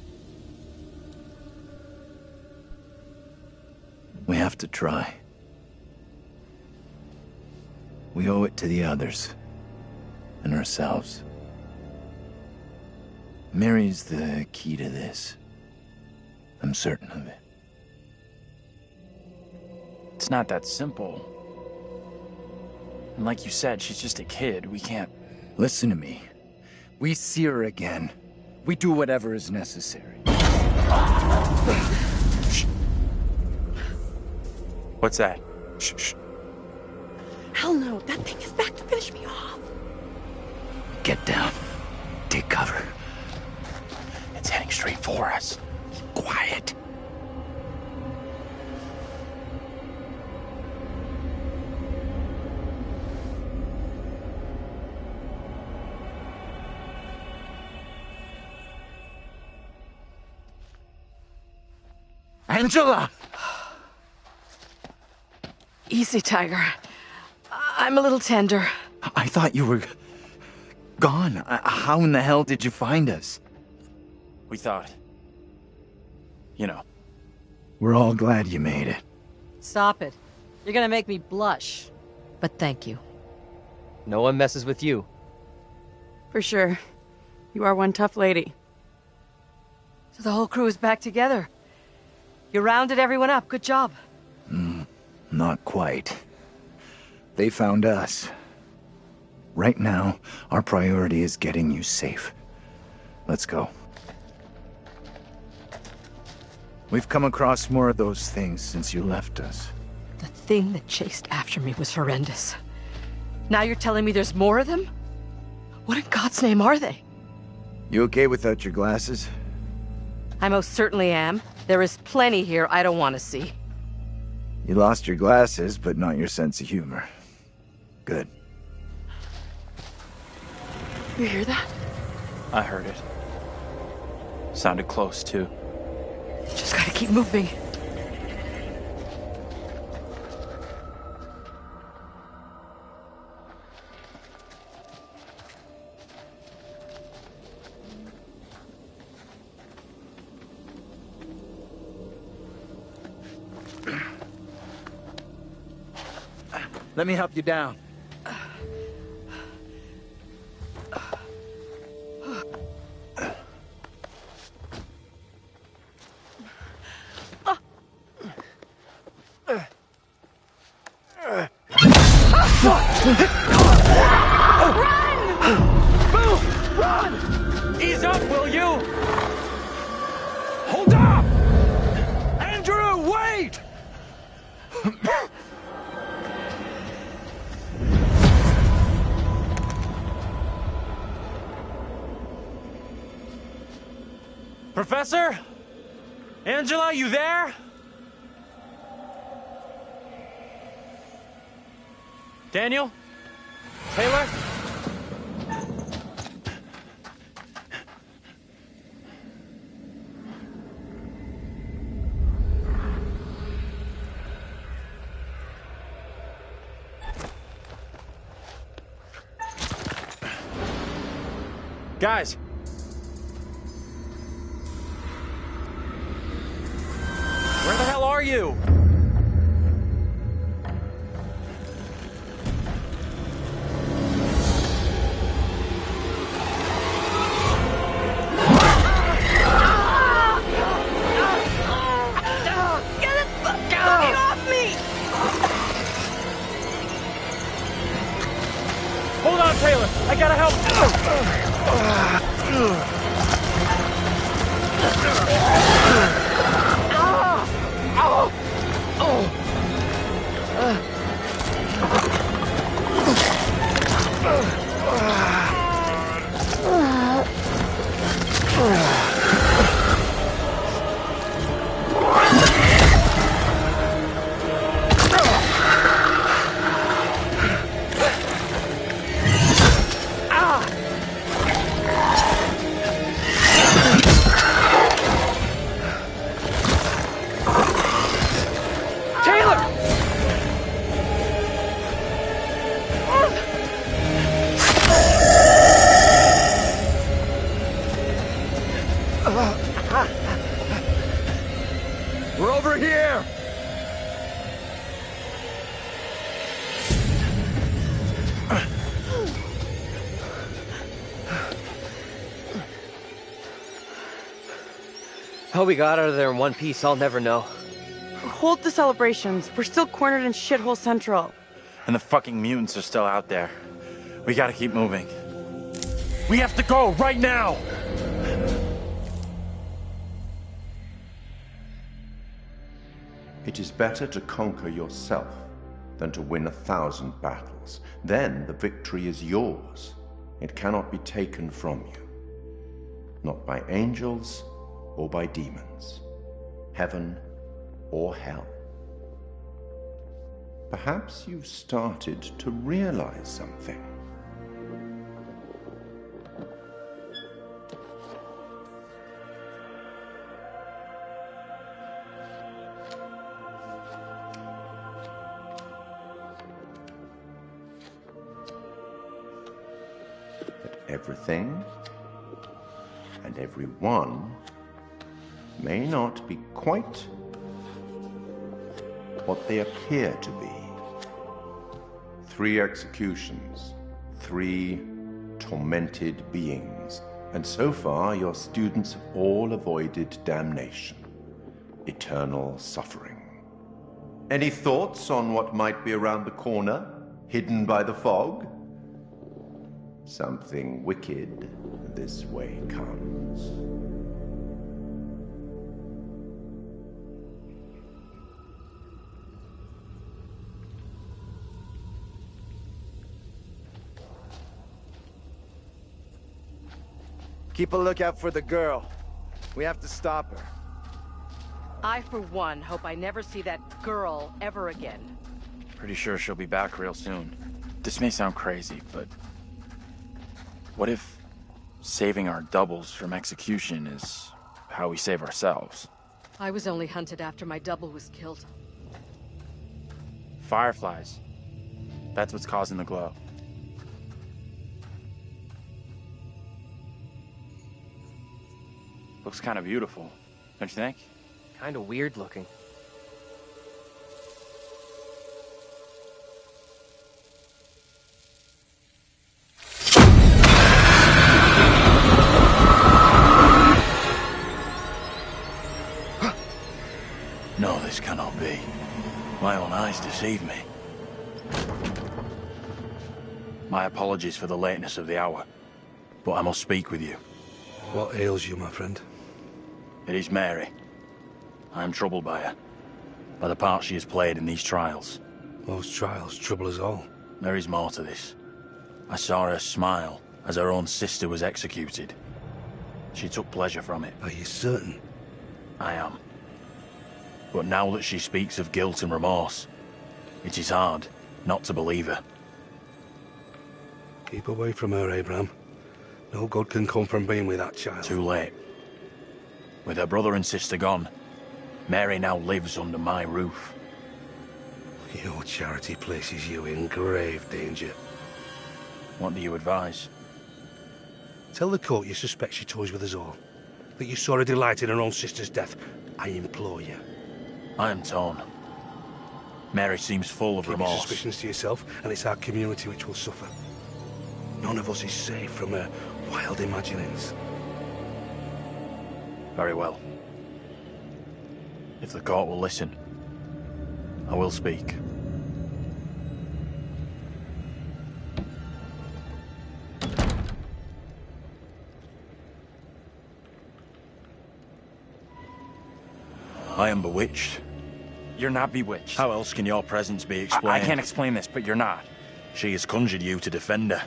We have to try. We owe it to the others. And ourselves. Mary's the key to this. I'm certain of it. It's not that simple. And like you said, she's just a kid. We can't... Listen to me. We see her again. We do whatever is necessary. Shh. What's that? Shh, shh. Hell no, that thing is back to finish me off. Get down. Take cover. It's heading straight for us. Quiet. Angela! Easy, Tiger. I'm a little tender. I thought you were gone. How in the hell did you find us? We thought. You know. We're all glad you made it. Stop it. You're gonna make me blush. But thank you. No one messes with you. For sure. You are one tough lady. So the whole crew is back together. You rounded everyone up. Good job. Not quite. They found us. Right now, our priority is getting you safe. Let's go. We've come across more of those things since you left us. The thing that chased after me was horrendous. Now you're telling me there's more of them? What in God's name are they? You okay without your glasses? I most certainly am. There is plenty here I don't want to see. You lost your glasses, but not your sense of humor. Good. You hear that? I heard it. Sounded close, too. Just gotta keep moving. Let me help you down. Ease up, will you? Hold up! Andrew, wait! Professor? Angela, you there? Daniel? Taylor? Guys. Where the hell are you? Get it fucking off me! Hold on, Taylor. I gotta help. We're over here! How we got out of there in one piece, I'll never know. Hold the celebrations. We're still cornered in Shithole Central. And the fucking mutants are still out there. We gotta keep moving. We have to go right now! It is better to conquer yourself than to win 1,000 battles. Then the victory is yours. It cannot be taken from you. Not by angels or by demons, heaven or hell. Perhaps you've started to realize something. That everything and everyone may not be quite what they appear to be. 3 executions, 3 tormented beings, and so far your students have all avoided damnation, eternal suffering. Any thoughts on what might be around the corner, hidden by the fog? Something wicked this way comes. Keep a lookout for the girl. We have to stop her. I, for one, hope I never see that girl ever again. Pretty sure she'll be back real soon. This may sound crazy, but what if saving our doubles from execution is how we save ourselves? I was only hunted after my double was killed. Fireflies. That's what's causing the glow. Looks kind of beautiful, don't you think? Kind of weird looking. No, this cannot be. My own eyes deceive me. My apologies for the lateness of the hour, but I must speak with you. What ails you, my friend? It is Mary. I am troubled by her, by the part she has played in these trials. Those trials trouble us all. There is more to this. I saw her smile as her own sister was executed. She took pleasure from it. Are you certain? I am. But now that she speaks of guilt and remorse, it is hard not to believe her. Keep away from her, Abraham. No good can come from being with that child. Too late. With her brother and sister gone, Mary now lives under my roof. Your charity places you in grave danger. What do you advise? Tell the court you suspect she toys with us all. That you saw her delight in her own sister's death. I implore you. I am torn. Mary seems full of remorse. Keep your suspicions to yourself, and it's our community which will suffer. None of us is safe from her wild imaginings. Very well. If the court will listen, I will speak. I am bewitched. You're not bewitched. How else can your presence be explained? I can't explain this, but you're not. She has conjured you to defend her.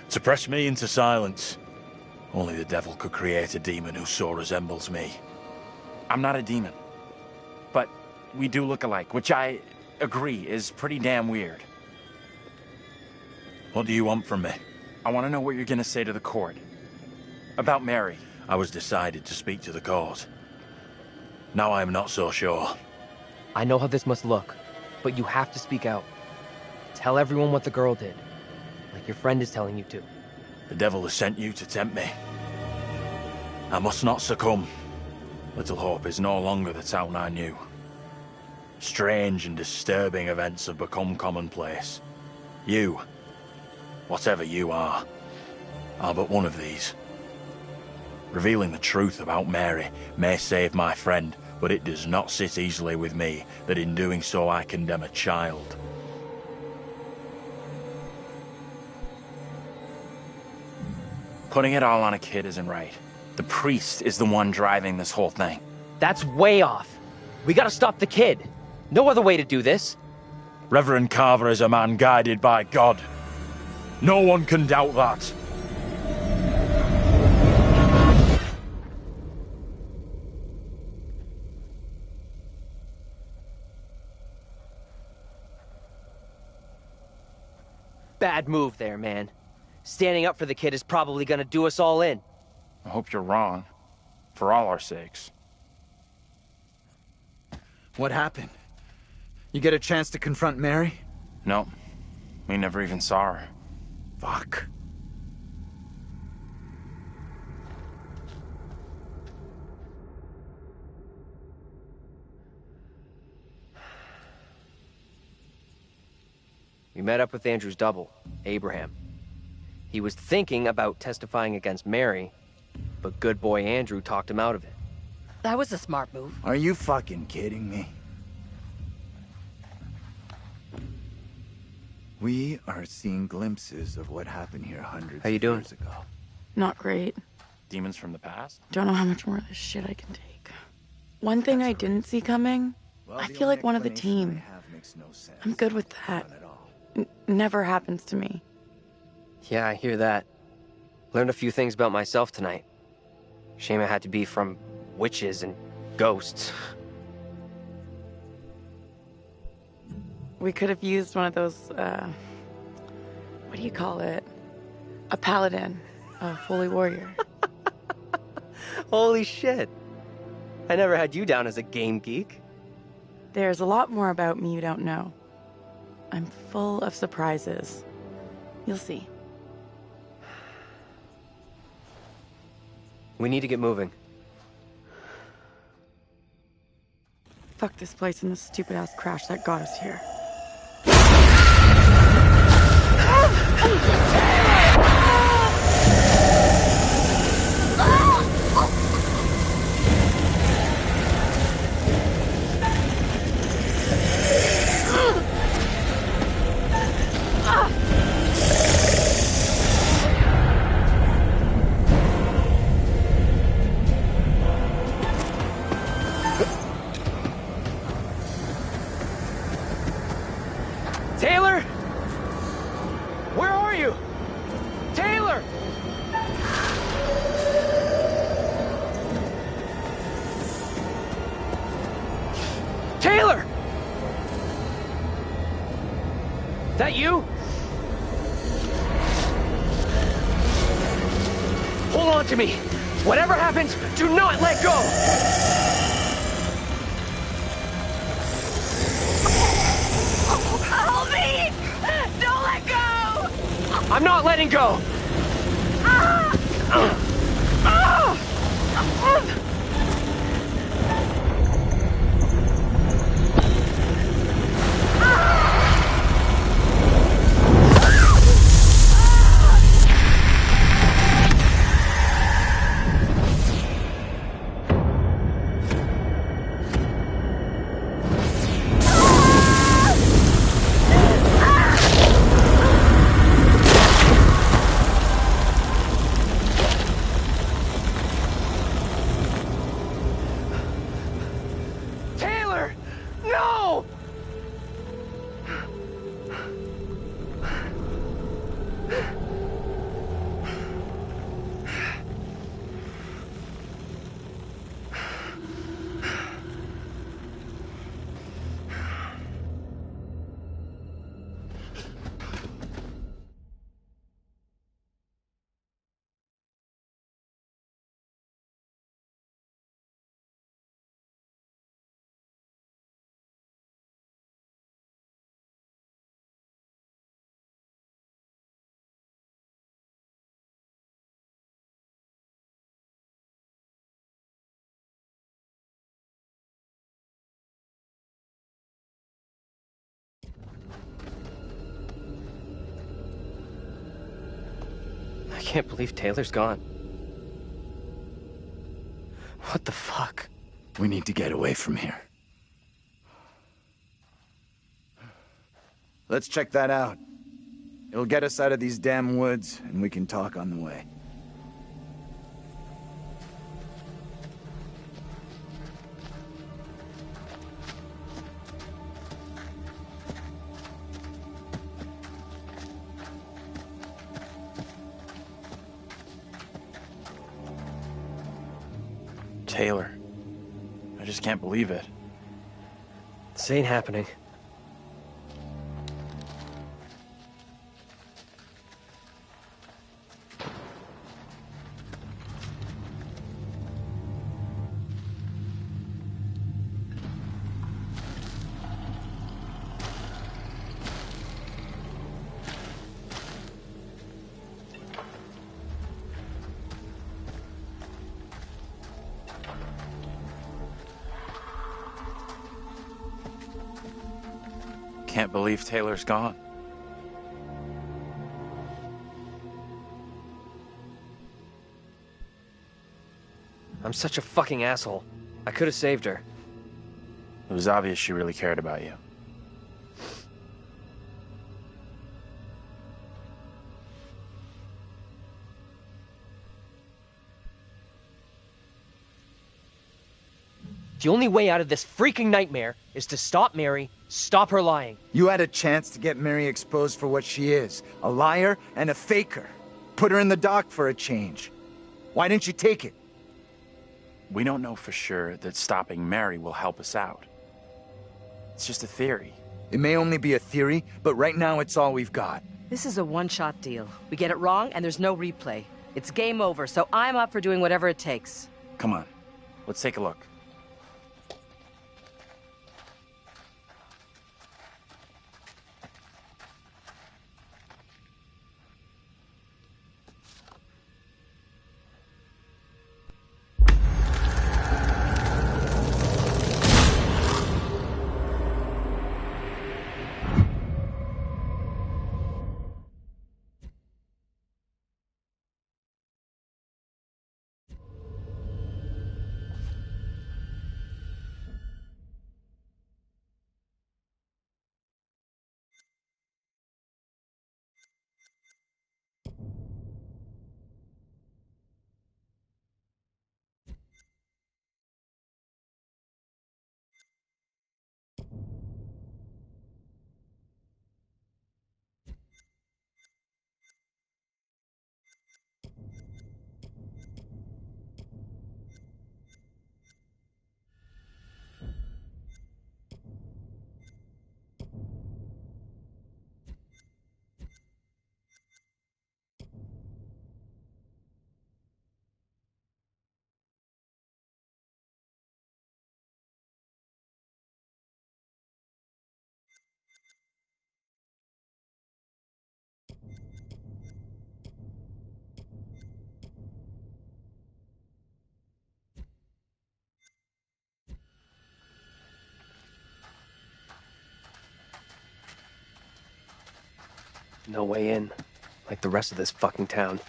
To press me into silence. Only the devil could create a demon who so resembles me. I'm not a demon. But we do look alike, which I agree is pretty damn weird. What do you want from me? I want to know what you're gonna say to the court. About Mary. I was decided to speak to the court. Now I am not so sure. I know how this must look, but you have to speak out. Tell everyone what the girl did, like your friend is telling you to. The devil has sent you to tempt me. I must not succumb. Little Hope is no longer the town I knew. Strange and disturbing events have become commonplace. You, whatever you are but one of these. Revealing the truth about Mary may save my friend, but it does not sit easily with me that in doing so I condemn a child. Putting it all on a kid isn't right. The priest is the one driving this whole thing. That's way off. We gotta stop the kid. No other way to do this. Reverend Carver is a man guided by God. No one can doubt that. Bad move there, man. Standing up for the kid is probably gonna do us all in. I hope you're wrong. For all our sakes. What happened? You get a chance to confront Mary? No. We never even saw her. Fuck. We met up with Andrew's double, Abraham. He was thinking about testifying against Mary, but good boy Andrew talked him out of it. That was a smart move. Are you fucking kidding me? We are seeing glimpses of what happened here hundreds of years ago. Not great. Demons from the past? Don't know how much more of this shit I can take. One thing I didn't see coming, I feel like one of the team. I'm good with that. Never happens to me. Yeah, I hear that. Learned a few things about myself tonight. Shame it had to be from witches and ghosts. We could have used one of those, what do you call it? A paladin, a holy warrior. Holy shit. I never had you down as a game geek. There's a lot more about me you don't know. I'm full of surprises. You'll see. We need to get moving. Fuck this place and the stupid-ass crash that got us here. Taylor? Where are you? Taylor! Taylor! That you? Hold on to me. Whatever happens, do not let go! Help me! Don't let go! I'm not letting go! Taylor! No! I can't believe Taylor's gone. What the fuck? We need to get away from here. Let's check that out. It'll get us out of these damn woods, and we can talk on the way. Taylor. I just can't believe it. This ain't happening. Can't believe Taylor's gone. I'm such a fucking asshole. I could have saved her. It was obvious she really cared about you. The only way out of this freaking nightmare is to stop Mary, stop her lying. You had a chance to get Mary exposed for what she is, a liar and a faker. Put her in the dock for a change. Why didn't you take it? We don't know for sure that stopping Mary will help us out. It's just a theory. It may only be a theory, but right now it's all we've got. This is a one-shot deal. We get it wrong, and there's no replay. It's game over, so I'm up for doing whatever it takes. Come on, let's take a look. No way in, like the rest of this fucking town.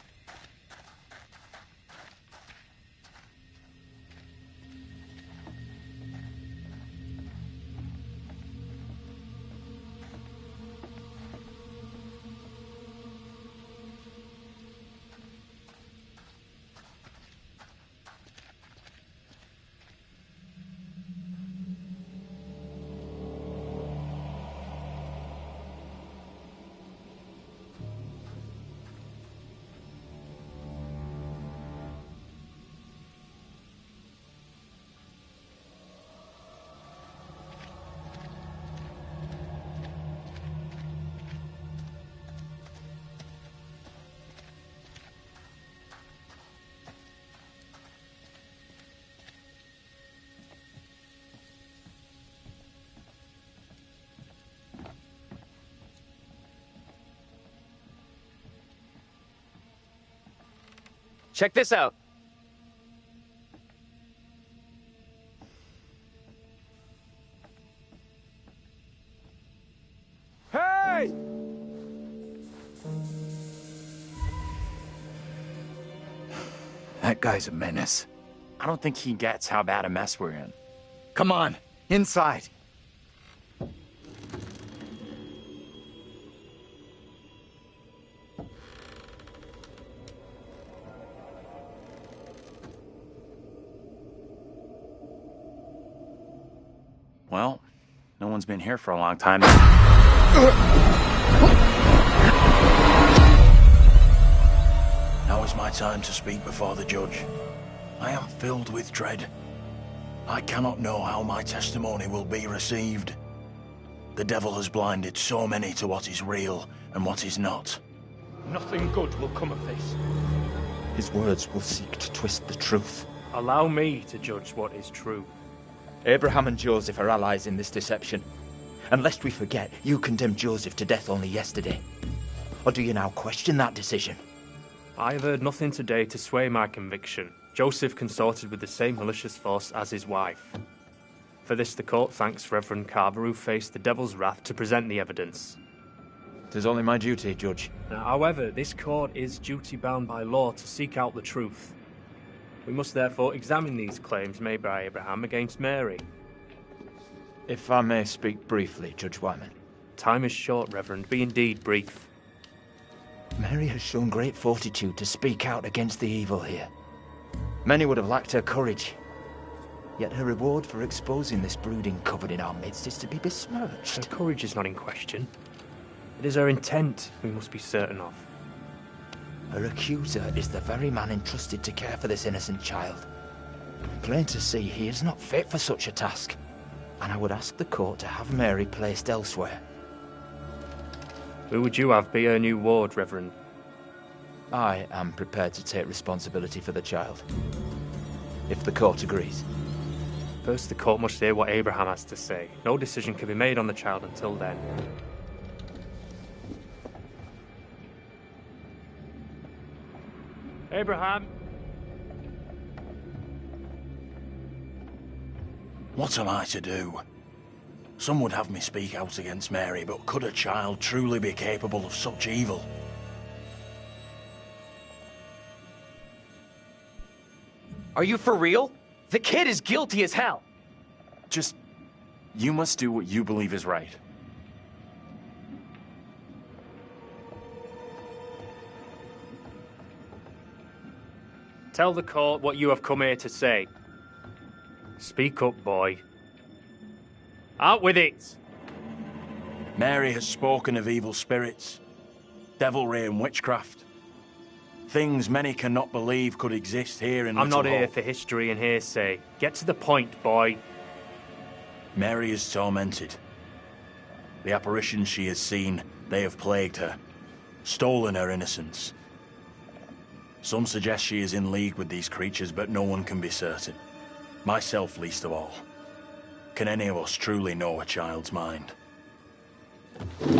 Check this out. Hey! That guy's a menace. I don't think he gets how bad a mess we're in. Come on, inside. Well, no one's been here for a long time. Now is my time to speak before the judge. I am filled with dread. I cannot know how my testimony will be received. The devil has blinded so many to what is real and what is not. Nothing good will come of this. His words will seek to twist the truth. Allow me to judge what is true. Abraham and Joseph are allies in this deception. And lest we forget, you condemned Joseph to death only yesterday. Or do you now question that decision? I have heard nothing today to sway my conviction. Joseph consorted with the same malicious force as his wife. For this the court thanks Reverend Carver, who faced the devil's wrath to present the evidence. 'Tis only my duty, Judge. However, this court is duty-bound by law to seek out the truth. We must therefore examine these claims made by Abraham against Mary. If I may speak briefly, Judge Wyman. Time is short, Reverend. Be indeed brief. Mary has shown great fortitude to speak out against the evil here. Many would have lacked her courage. Yet her reward for exposing this brooding coven in our midst is to be besmirched. Her courage is not in question. It is her intent we must be certain of. Her accuser is the very man entrusted to care for this innocent child. Plain to see, he is not fit for such a task. And I would ask the court to have Mary placed elsewhere. Who would you have be her new ward, Reverend? I am prepared to take responsibility for the child. If the court agrees. First, the court must hear what Abraham has to say. No decision can be made on the child until then. Abraham! What am I to do? Some would have me speak out against Mary, but could a child truly be capable of such evil? Are you for real? The kid is guilty as hell. Just... you must do what you believe is right. Tell the court what you have come here to say. Speak up, boy. Out with it! Mary has spoken of evil spirits, devilry and witchcraft. Things many cannot believe could exist here in I'm Little not here Hope. for history and hearsay. Get to the point, boy. Mary is tormented. The apparitions she has seen, they have plagued her, stolen her innocence. Some suggest she is in league with these creatures, but no one can be certain. Myself least of all. Can any of us truly know a child's mind?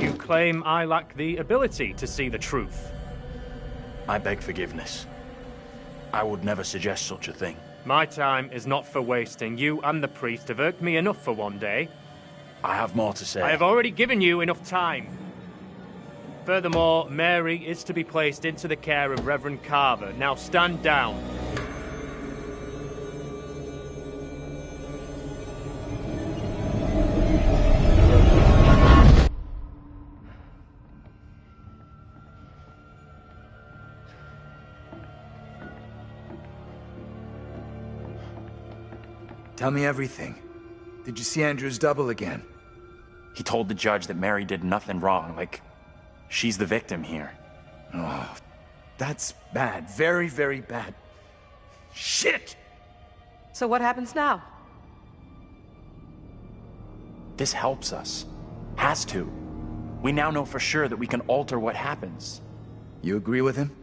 You claim I lack the ability to see the truth. I beg forgiveness. I would never suggest such a thing. My time is not for wasting. You and the priest have irked me enough for one day. I have more to say. I have already given you enough time. Furthermore, Mary is to be placed into the care of Reverend Carver. Now stand down. Tell me everything. Did you see Andrew's double again? He told the judge that Mary did nothing wrong, like, she's the victim here. Oh, that's bad. Very, very bad. Shit! So what happens now? This helps us. Has to. We now know for sure that we can alter what happens. You agree with him?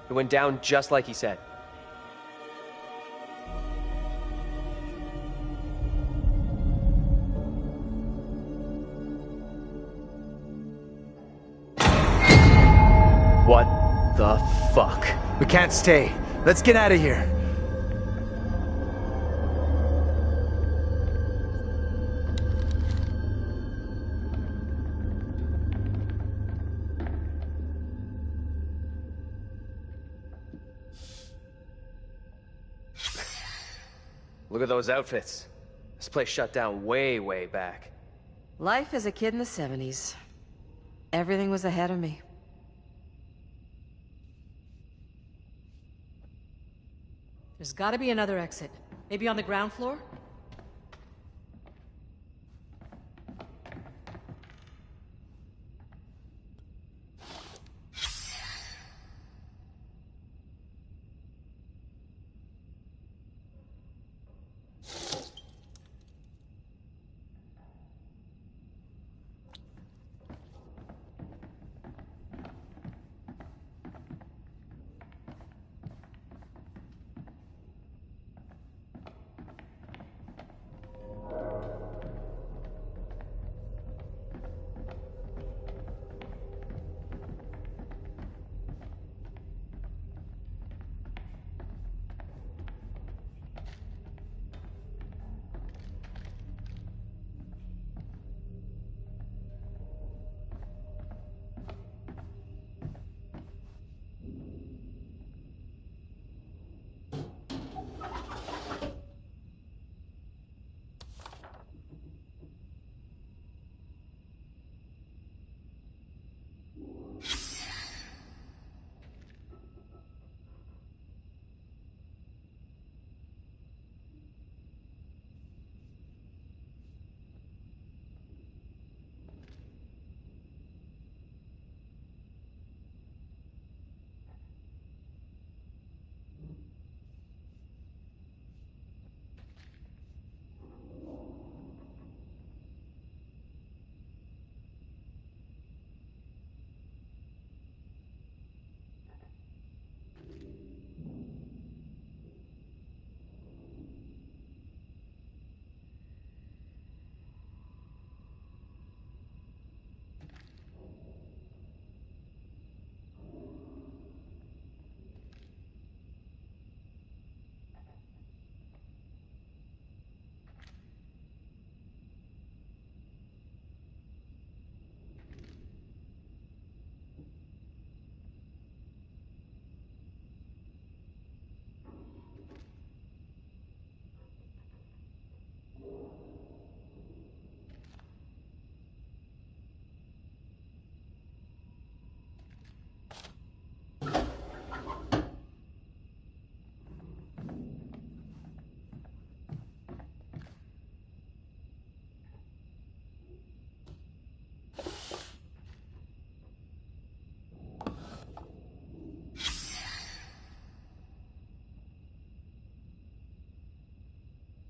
It went down just like he said. What the fuck? We can't stay. Let's get out of here. Look at those outfits. This place shut down way, way back. Life as a kid in the 70s. Everything was ahead of me. There's gotta be another exit. Maybe on the ground floor?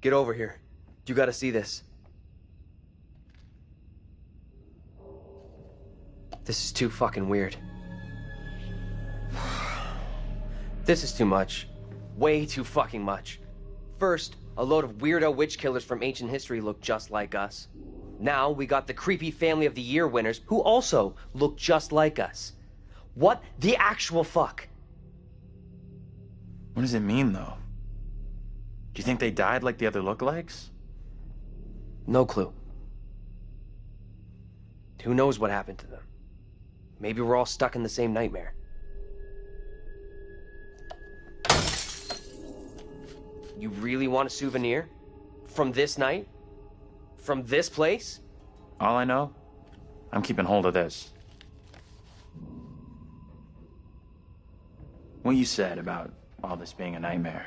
Get over here. You gotta see this. This is too fucking weird. This is too much. Way too fucking much. First, a load of weirdo witch killers from ancient history look just like us. Now we got the creepy Family of the Year winners who also look just like us. What the actual fuck? What does it mean, though? Do you think they died like the other lookalikes? No clue. Who knows what happened to them? Maybe we're all stuck in the same nightmare. You really want a souvenir? From this night? From this place? All I know, I'm keeping hold of this. What you said about all this being a nightmare.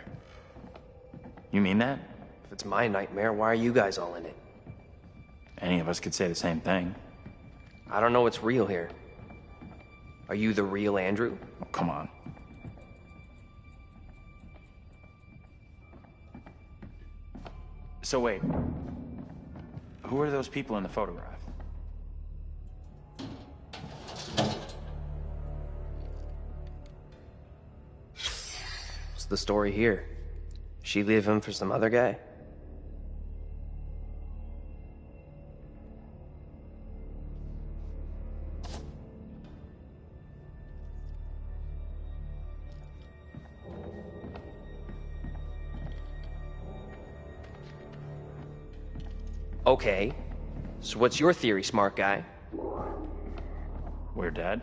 You mean that? If it's my nightmare, why are you guys all in it? Any of us could say the same thing. I don't know what's real here. Are you the real Andrew? Oh, come on. So wait, who are those people in the photograph? What's the story here? She leave him for some other guy? Okay, so what's your theory, smart guy? We're dead?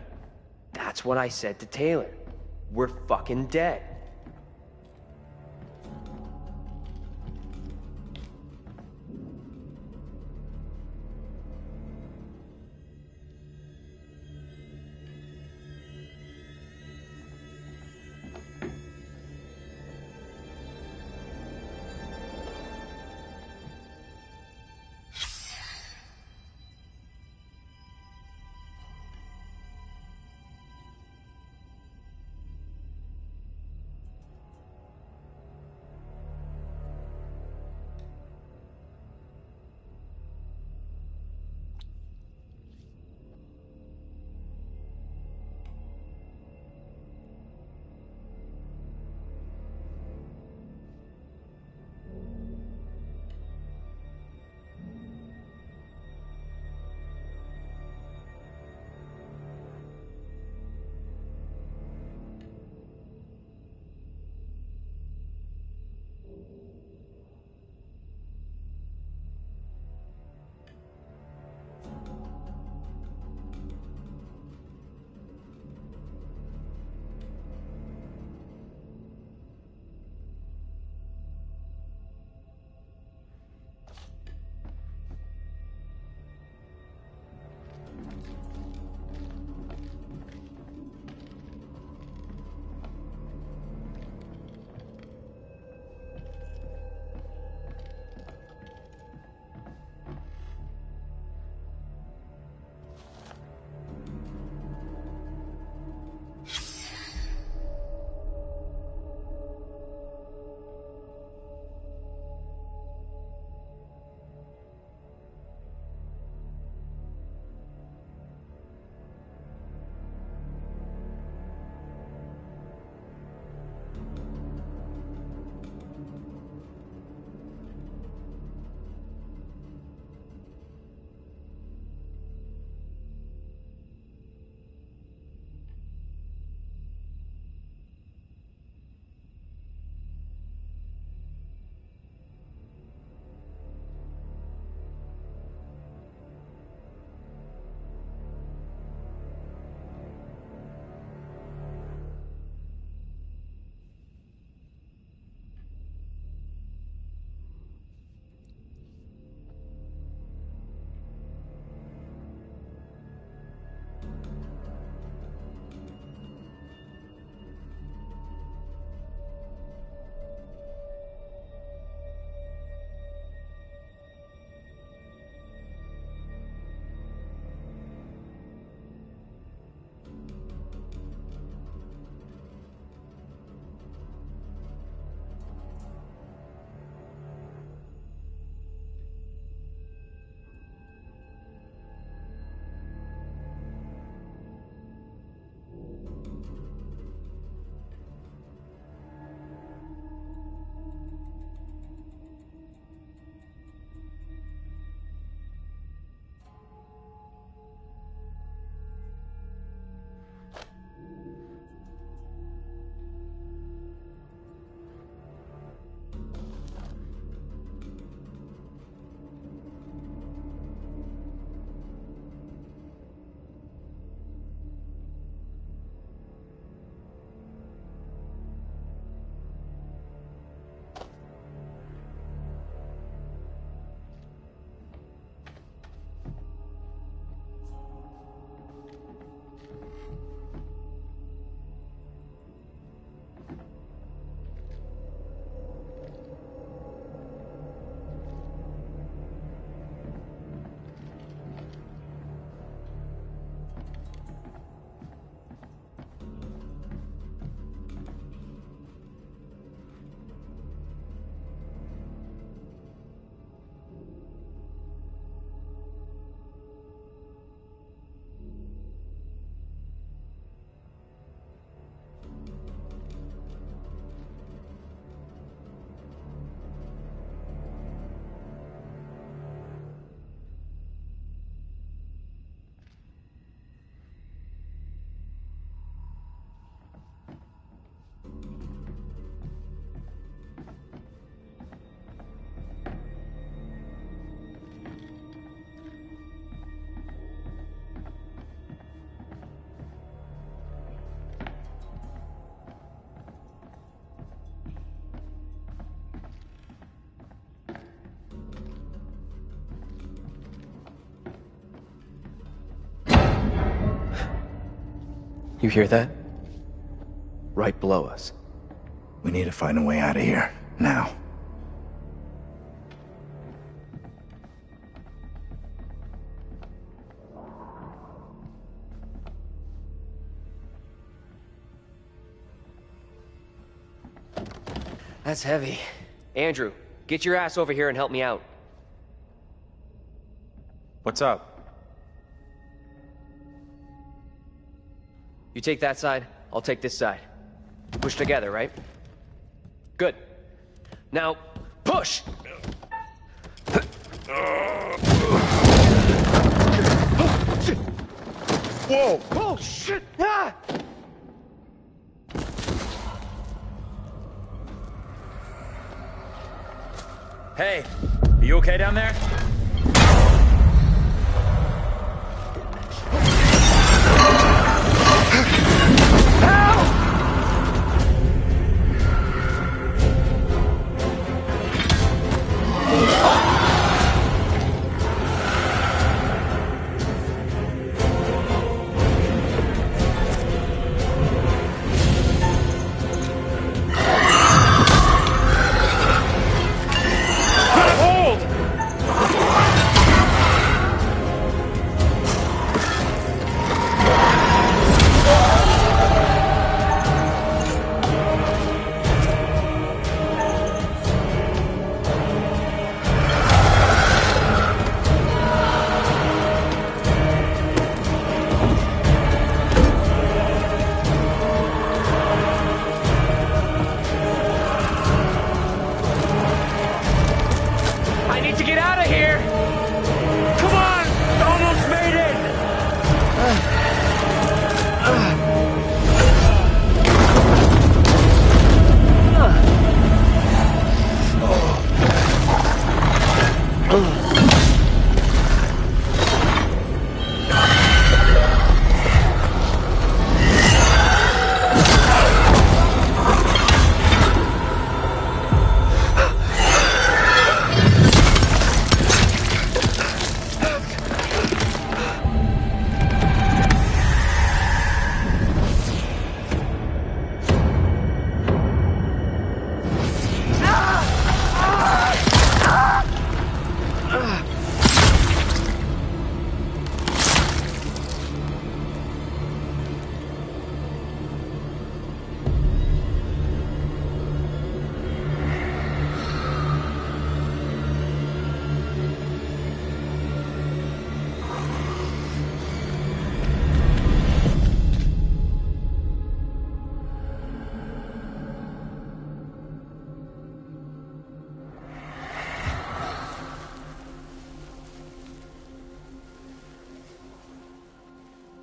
That's what I said to Taylor. We're fucking dead. You hear that? Right below us. We need to find a way out of here, now. That's heavy. Andrew, get your ass over here and help me out. What's up? You take that side, I'll take this side. Push together, right? Good. Now, push! Whoa! Oh, shit! Ah! Hey, are you okay down there?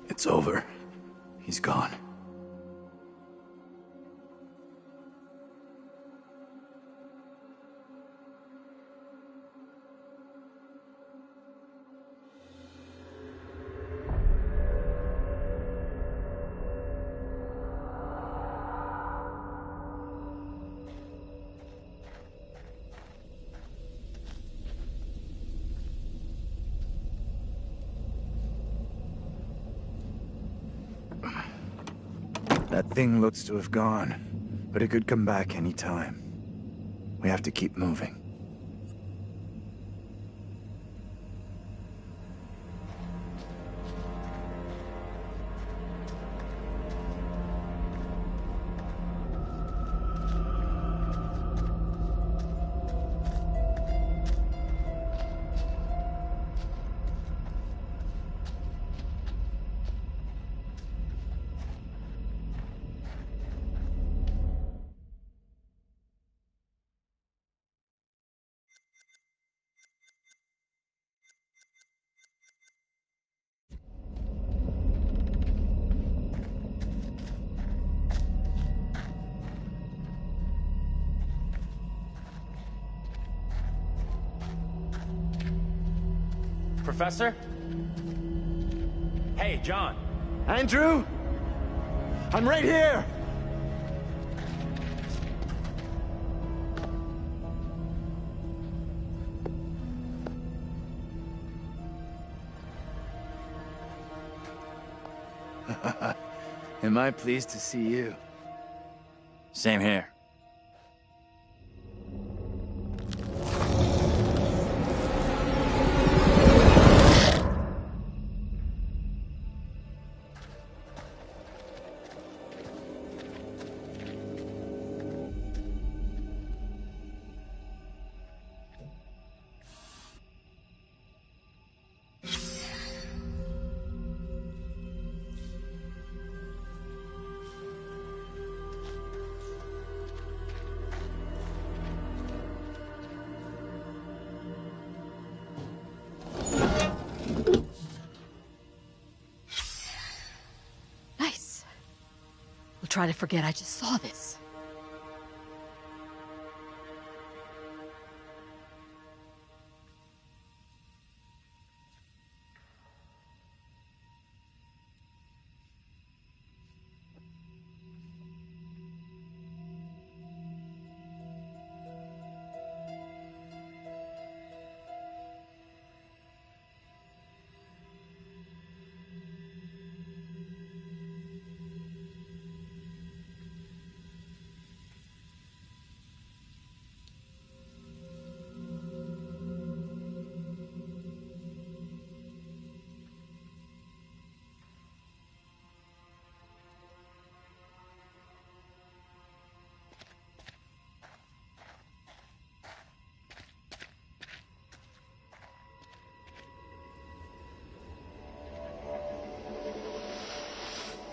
It's over. He's gone. That thing looks to have gone, but it could come back any time. We have to keep moving. Professor? Hey, John. Andrew? I'm right here! Am I pleased to see you? Same here. Nice. We'll try to forget I just saw this.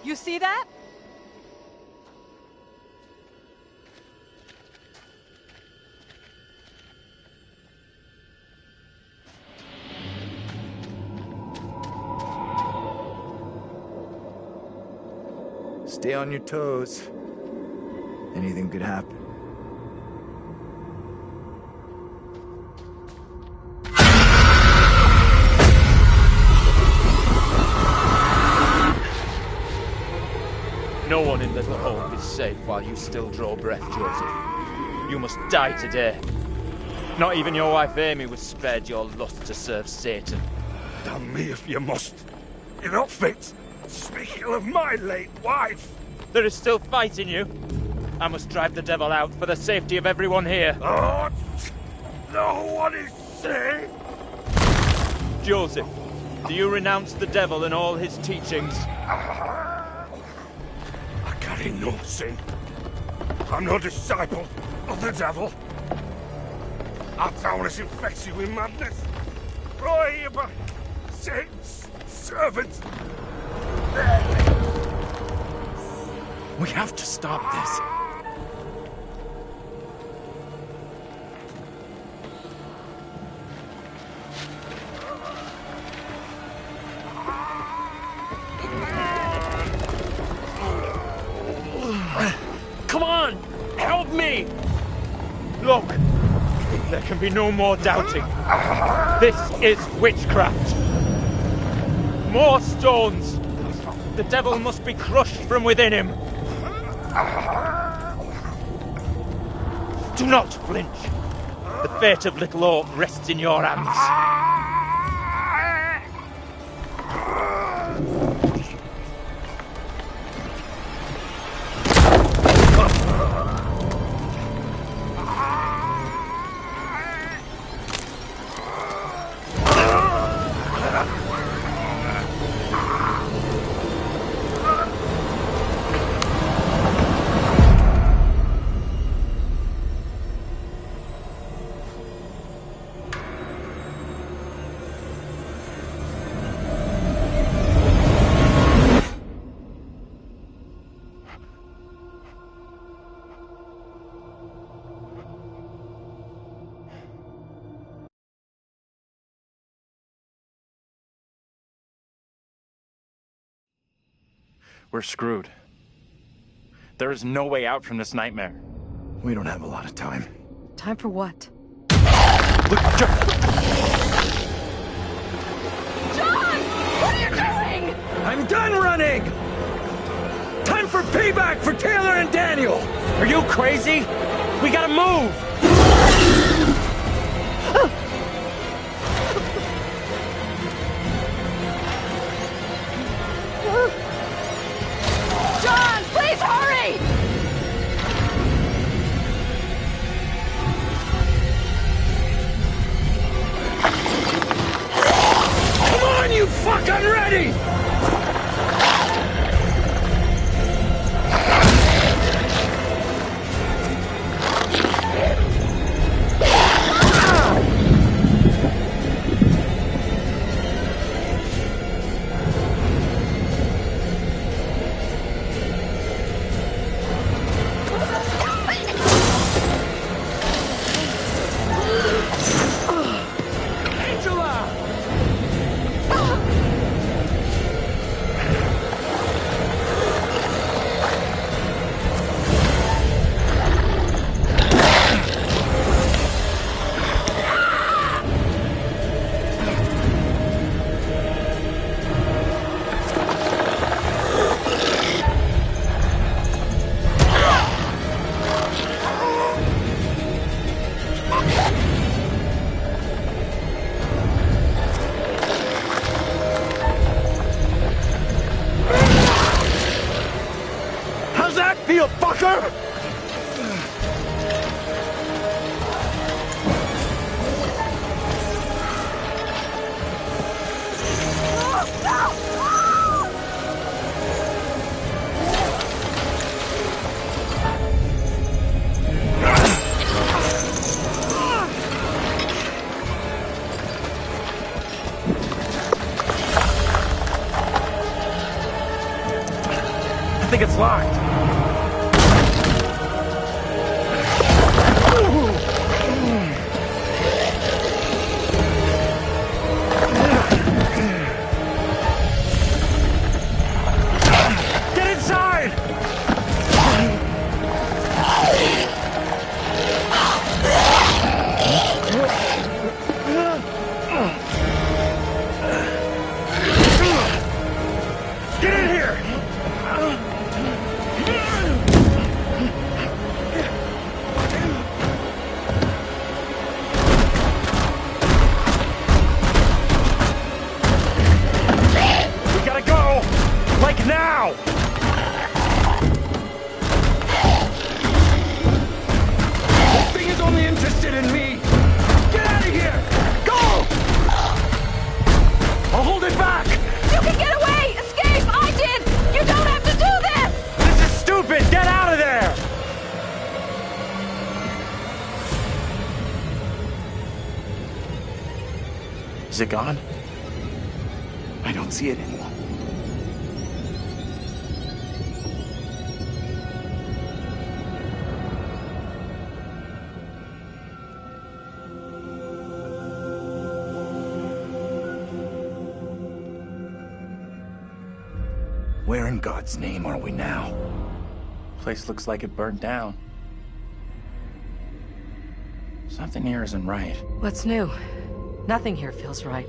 You see that? Stay on your toes. Anything could happen. No one in Little Hope is safe while you still draw breath, Joseph. You must die today. Not even your wife Amy was spared your lust to serve Satan. Damn me if you must. You're not fit. Speak ill of my late wife. There is still fight in you. I must drive the devil out for the safety of everyone here. Oh, no one is safe. Joseph, do you renounce the devil and all his teachings? I carry no sin. I'm no disciple of the devil. Our town is infected with madness. Roy, you Satan's servant. We have to stop this. Come on! Help me! Look, there can be no more doubting. This is witchcraft. More stones! The devil must be crushed from within him. Do not flinch. The fate of Little Hope rests in your hands. We're screwed. There is no way out from this nightmare. We don't have a lot of time. Time for what? Look, John! What are you doing? I'm done running! Time for payback for Taylor and Daniel! Are you crazy? We gotta move! John! feel, fucker! I think it's locked. Get inside! Get in here! We gotta go! Like now! This thing is only interested in me! Get out of here! Go! I'll hold it back! You can get away! Escape! I did! You don't have to do this! This is stupid! Get out of there! Is it gone? I don't see it anymore. Where in God's name are we now? Place looks like it burnt down. Something here isn't right. What's new? Nothing here feels right.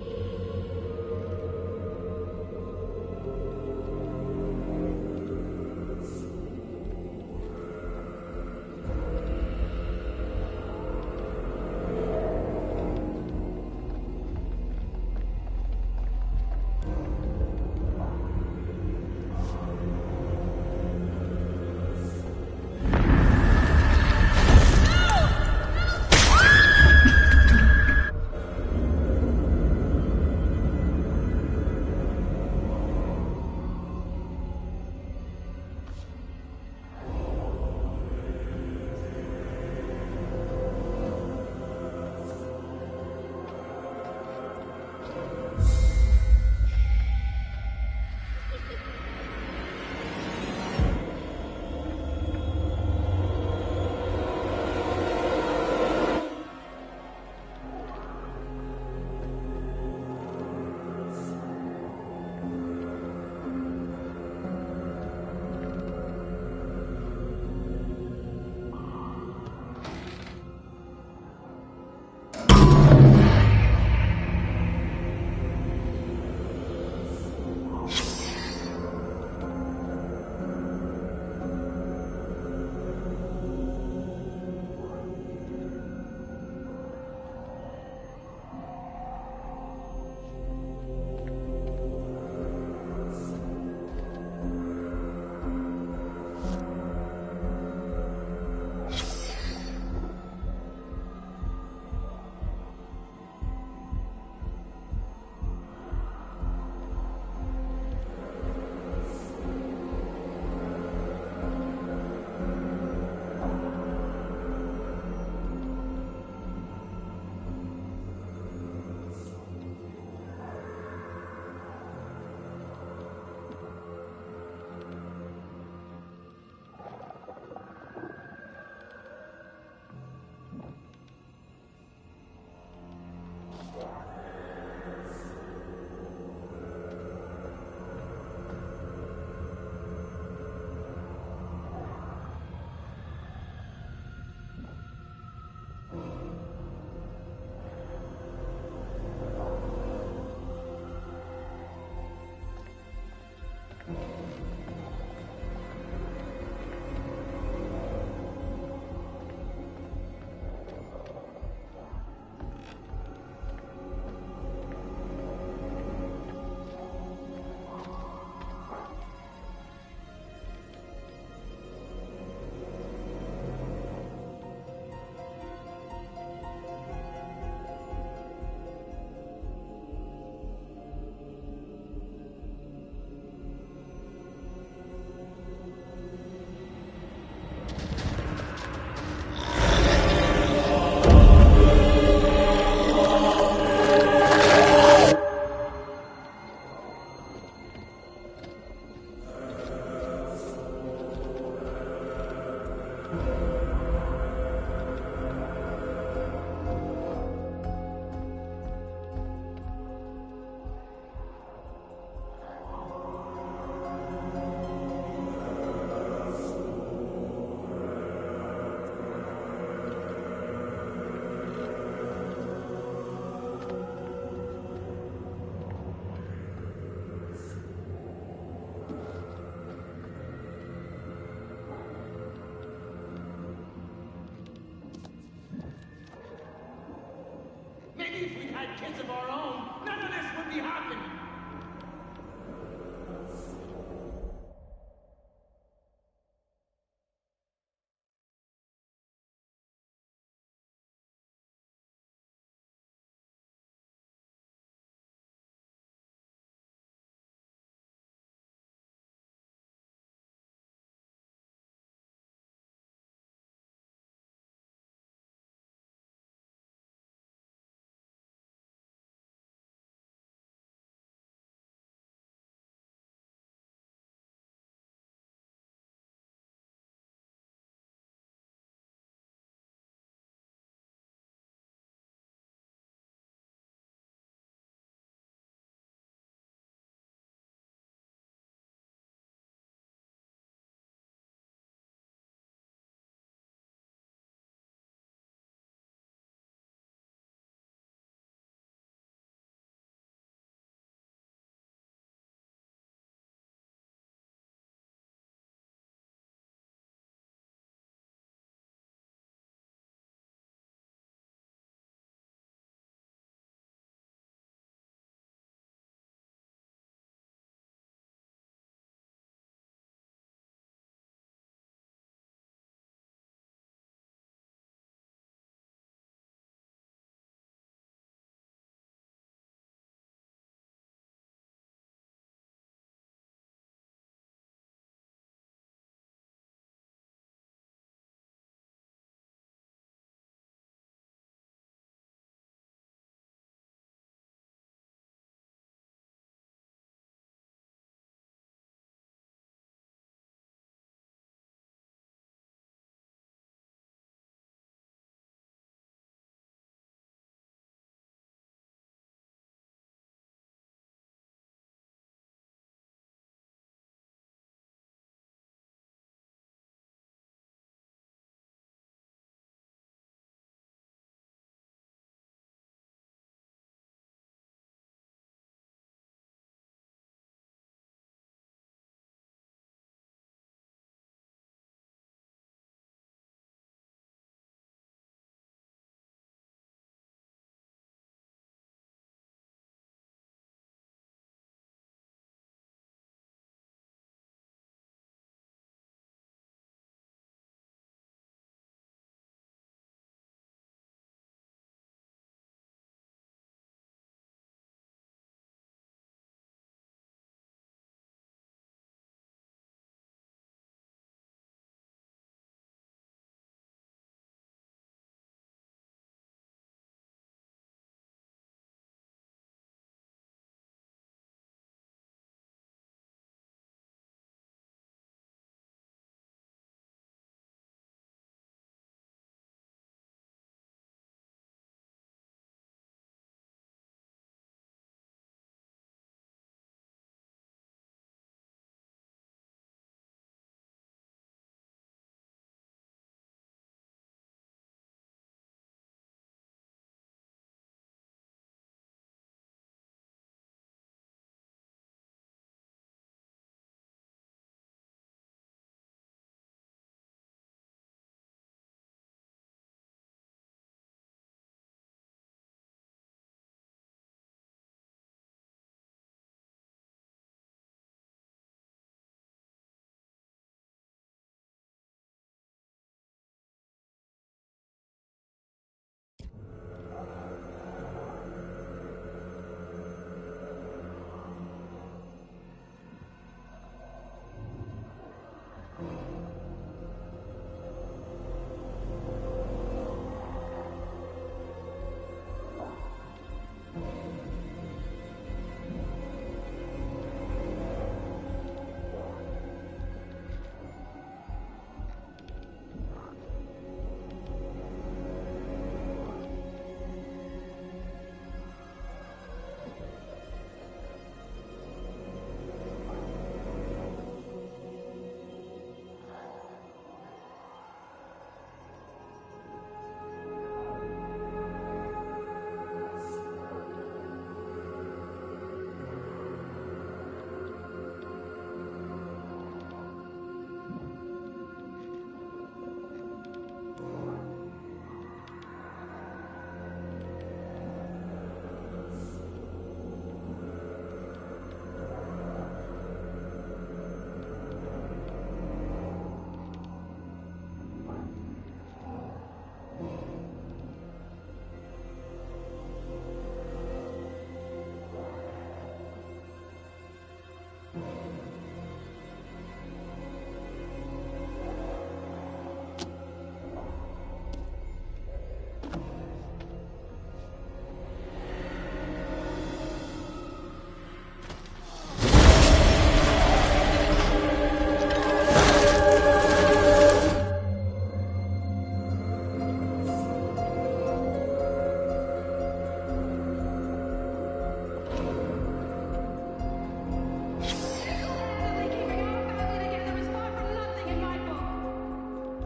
kids of our own, none of this would be happening.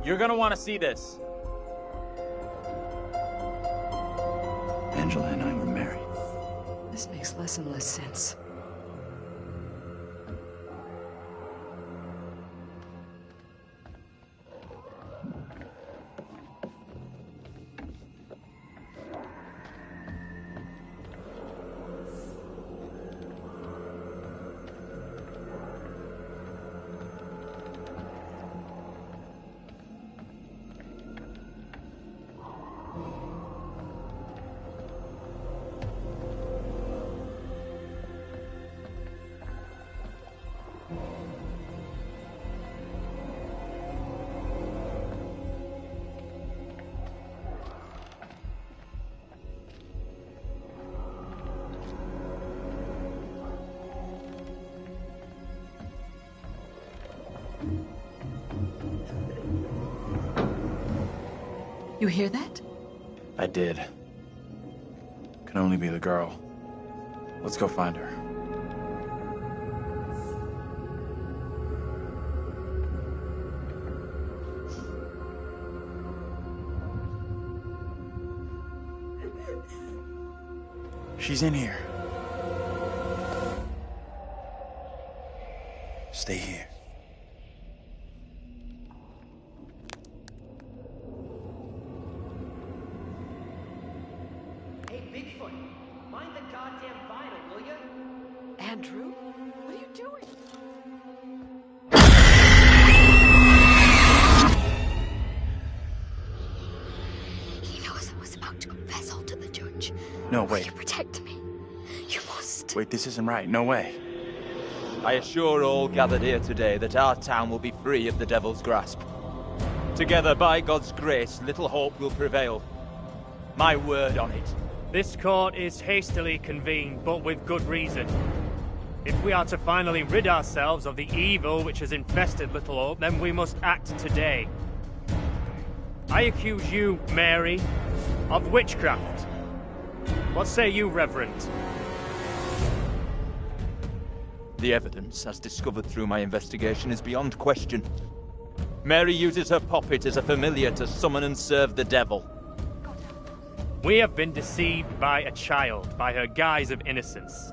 You're gonna want to see this. Angela and I were married. This makes less and less sense. You hear that? I did. Can only be the girl. Let's go find her. She's in here. Stay here. Hey, Bigfoot, mind the goddamn vinyl, will ya? Andrew? What are you doing? He knows I was about to confess all to the judge. No, Will wait. you protect me? You must. Wait, this isn't right. No way. I assure all gathered here today that our town will be free of the devil's grasp. Together, by God's grace, little hope will prevail. My word on it. This court is hastily convened, but with good reason. If we are to finally rid ourselves of the evil which has infested Little Hope, then we must act today. I accuse you, Mary, of witchcraft. What say you, Reverend? The evidence, as discovered through my investigation, is beyond question. Mary uses her puppet as a familiar to summon and serve the devil. We have been deceived by a child, by her guise of innocence.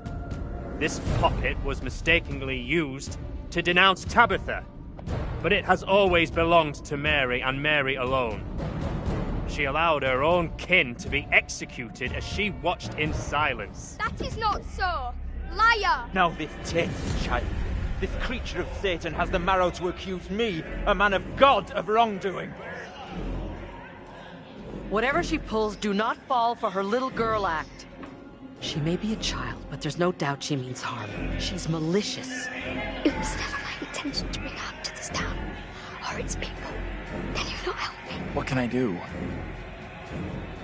This puppet was mistakenly used to denounce Tabitha, but it has always belonged to Mary and Mary alone. She allowed her own kin to be executed as she watched in silence. That is not so. Liar! Now this tainted child, this creature of Satan, has the marrow to accuse me, a man of God, of wrongdoing. Whatever she pulls, do not fall for her little girl act. She may be a child, but there's no doubt she means harm. She's malicious. It was never my intention to bring harm to this town, or its people. Can you not help me? What can I do?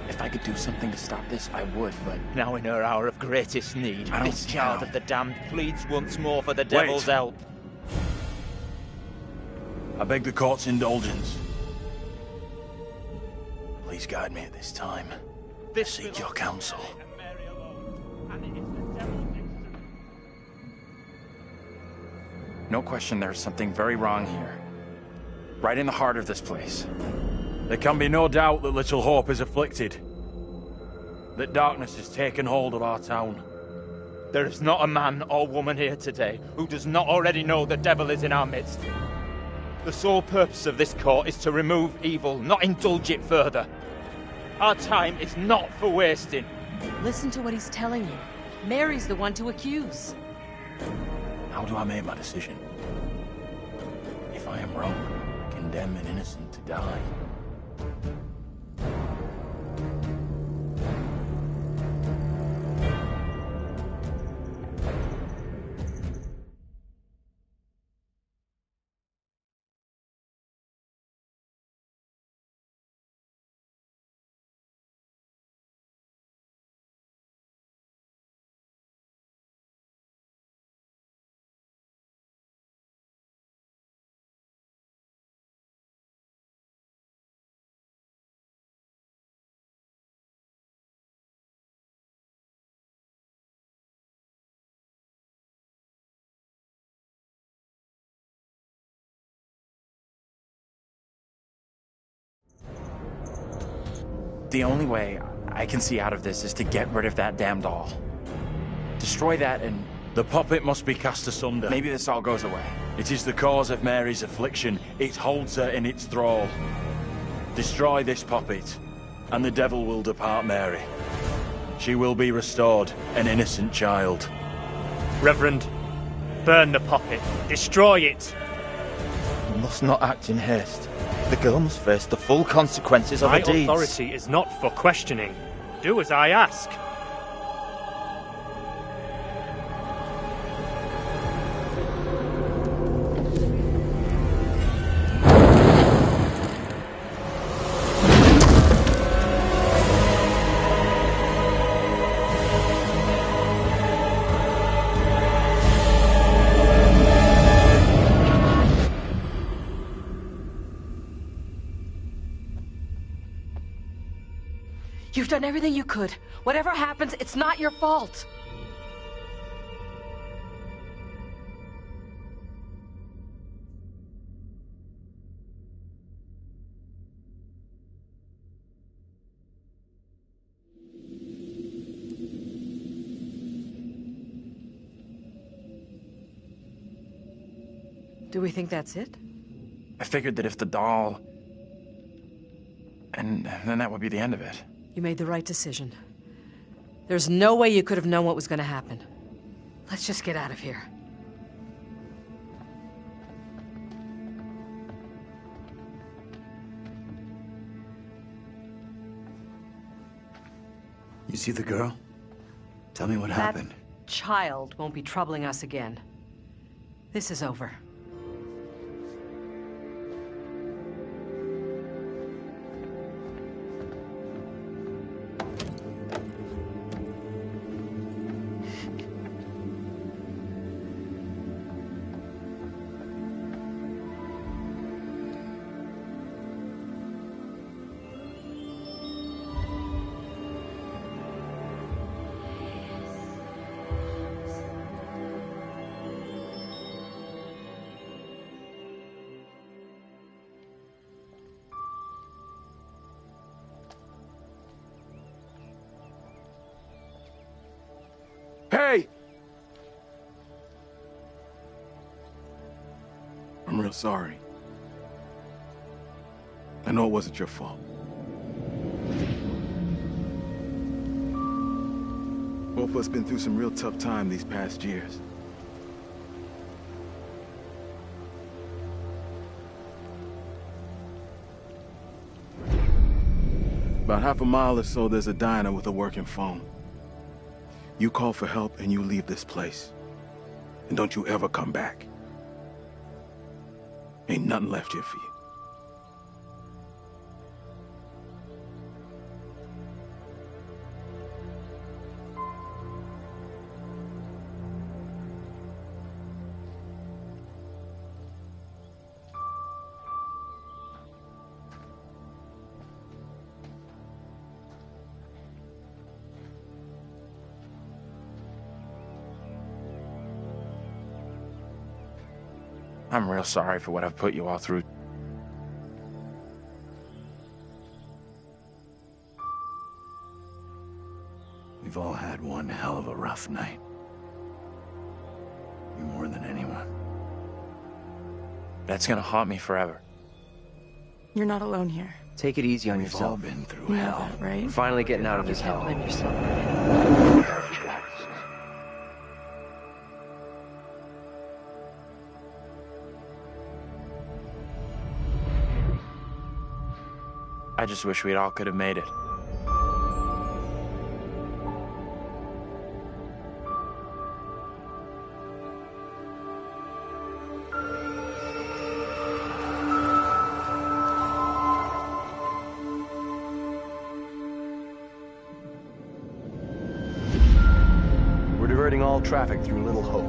If I could do something to stop this, I would, but... Now in her hour of greatest need, I don't this see child how. of the damned pleads once more for the devil's help. I beg the court's indulgence. Please guide me at this time. Seek your counsel. No question there's something very wrong here. Right in the heart of this place. There can be no doubt that Little Hope is afflicted. That darkness has taken hold of our town. There is not a man or woman here today who does not already know the devil is in our midst. The sole purpose of this court is to remove evil, not indulge it further. Our time is not for wasting. Listen to what he's telling you. Mary's the one to accuse. How do I make my decision? If I am wrong, condemn an innocent to die. The only way I can see out of this is to get rid of that damn doll. Destroy that and... The puppet must be cast asunder. Maybe this all goes away. It is the cause of Mary's affliction. It holds her in its thrall. Destroy this puppet, and the devil will depart Mary. She will be restored, an innocent child. Reverend, burn the puppet. Destroy it. You must not act in haste. The girl must face the full consequences of her deeds. My authority is not for questioning. Do as I ask. You've done everything you could. Whatever happens, it's not your fault. Do we think that's it? I figured that if the doll... And then that would be the end of it. You made the right decision. There's no way you could have known what was going to happen. Let's just get out of here. You see the girl? Tell me what happened. That child won't be troubling us again. This is over. Hey! I'm real sorry. I know it wasn't your fault. Both of us been through some real tough time these past years. About half a mile or so, there's a diner with a working phone. You call for help and you leave this place. And don't you ever come back. Ain't nothing left here for you. I'm real sorry for what I've put you all through. We've all had one hell of a rough night. You more than anyone. That's gonna haunt me forever. You're not alone here. Take it easy on We've all yourself. been through You know hell. that, right? We're finally getting out of this hell. Blame yourself. I just wish we all could have made it. We're diverting all traffic through Little Hope.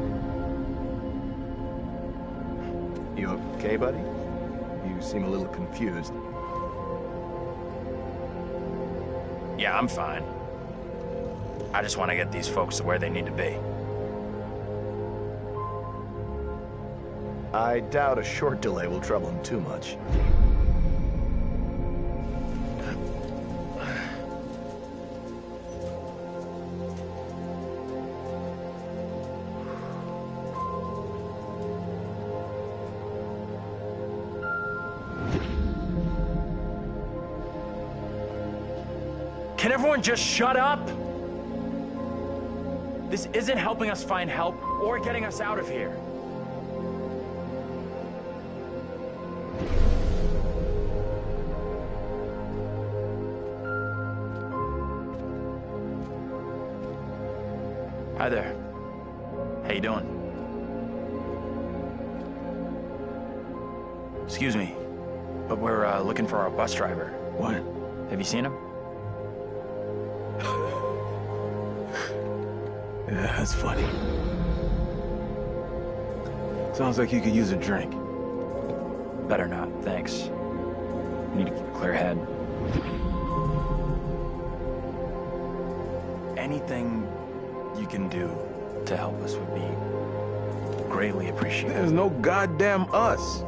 You okay, buddy? You seem a little confused. Yeah, I'm fine. I just want to get these folks to where they need to be. I doubt a short delay will trouble him too much. Can everyone just shut up? This isn't helping us find help or getting us out of here. Hi there. How you doing? Excuse me, but we're looking for our bus driver. What? Have you seen him? Yeah, that's funny. Sounds like you could use a drink. Better not, thanks. I need to keep a clear head. Anything you can do to help us would be greatly appreciated. There's no goddamn us.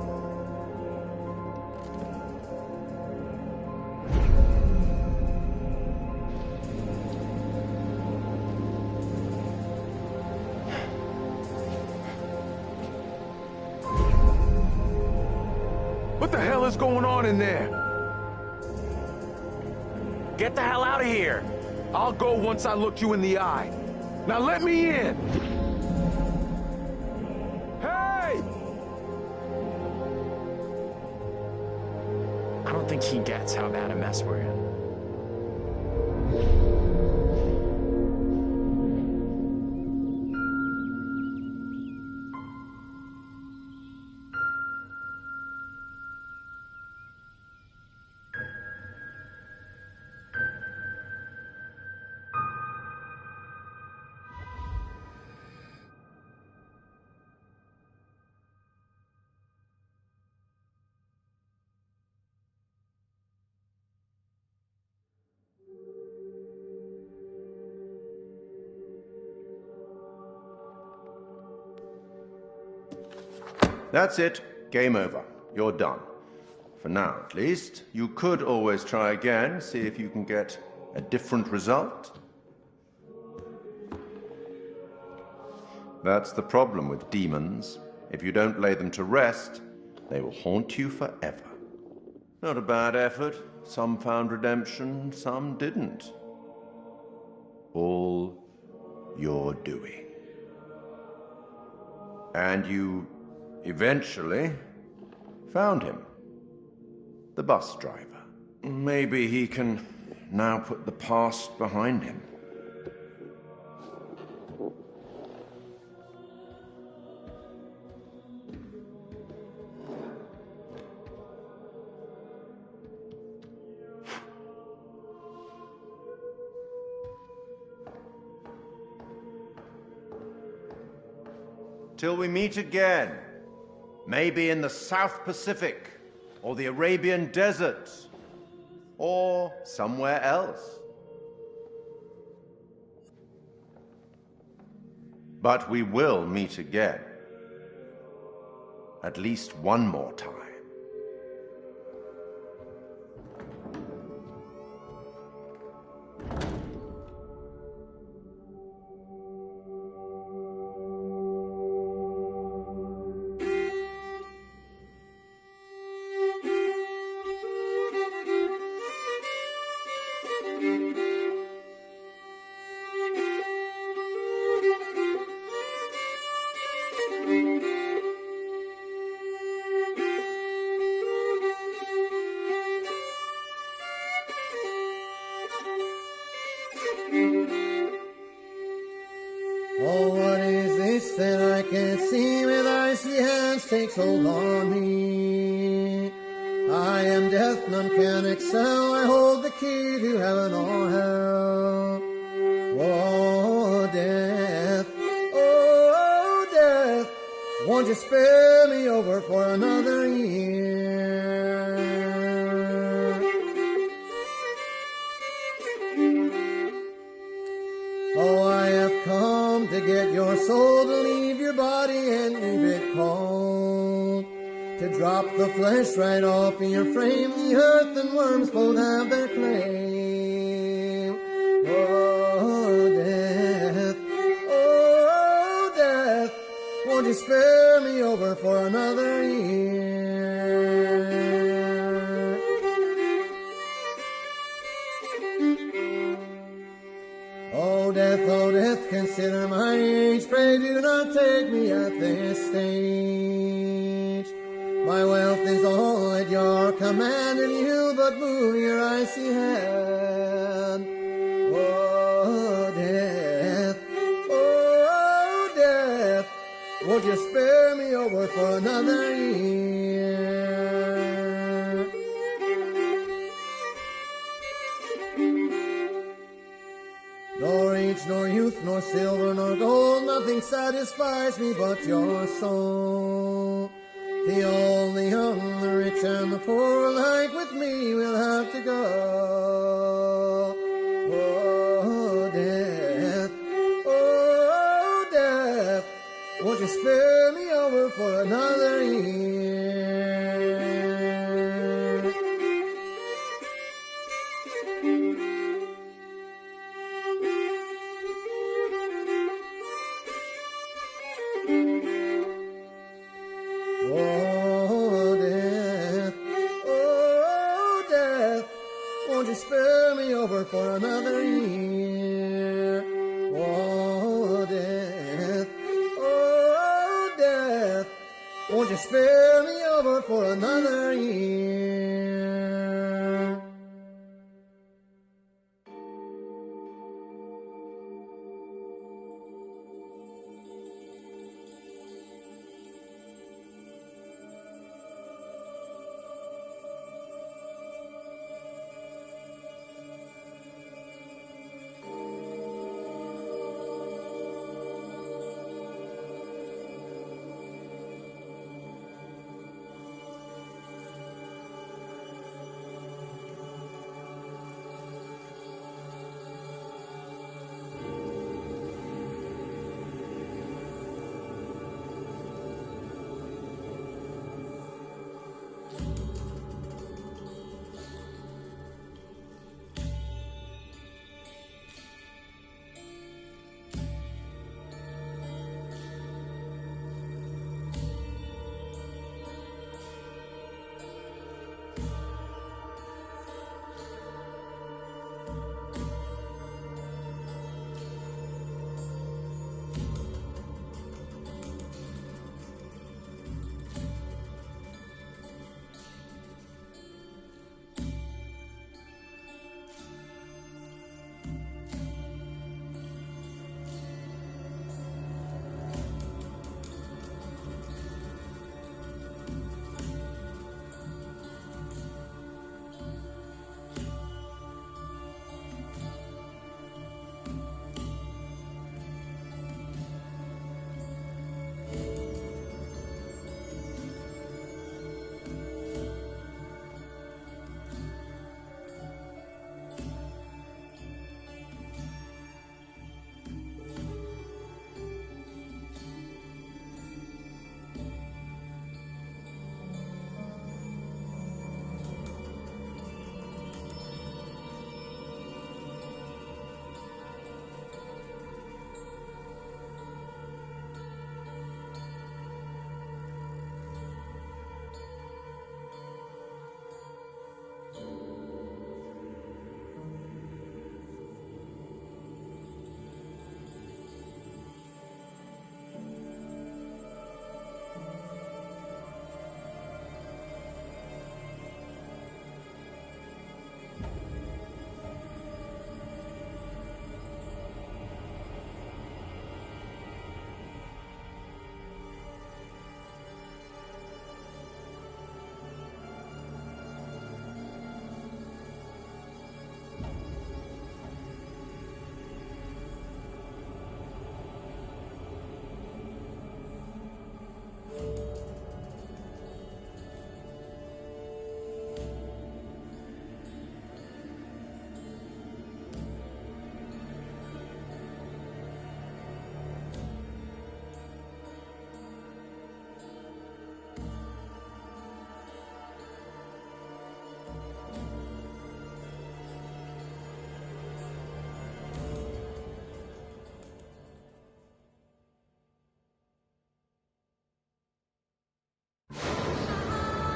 What the hell is going on in there? Get the hell out of here! I'll go once I look you in the eye. Now let me in! Hey! I don't think he gets how bad a mess we're in. That's it. Game over. You're done. For now, at least. You could always try again, see if you can get a different result. That's the problem with demons. If you don't lay them to rest, they will haunt you forever. Not a bad effort. Some found redemption, some didn't. All your doing. And you eventually found him. The bus driver. Maybe he can now put the past behind him. Till we meet again. Maybe in the South Pacific, or the Arabian Desert, or somewhere else. But we will meet again. At least one more time. Oh, what is this that I can't see with icy hands takes hold on me? I am deaf, none can excel, I hold the key to heaven or hell. Oh, death, won't you spare me over for another year? Oh, I have come to get your soul, to leave your body and leave it cold, to drop the flesh right off in your frame. The earth and worms both have their claim. Oh, death, won't you spare me over for another year? consider my age, pray do not take me at this stage. My wealth is all at your command, and you but move your icy hand. Oh, death, won't you spare me over for another year? Nor age, nor youth, nor silver, nor gold, nothing satisfies me but your soul. The old, the young, the rich, and the poor alike with me will have to go. Oh, death, won't you spare me over for another year? Oh, death, won't you spare me over for another year? Oh, death, won't you spare me over for another year?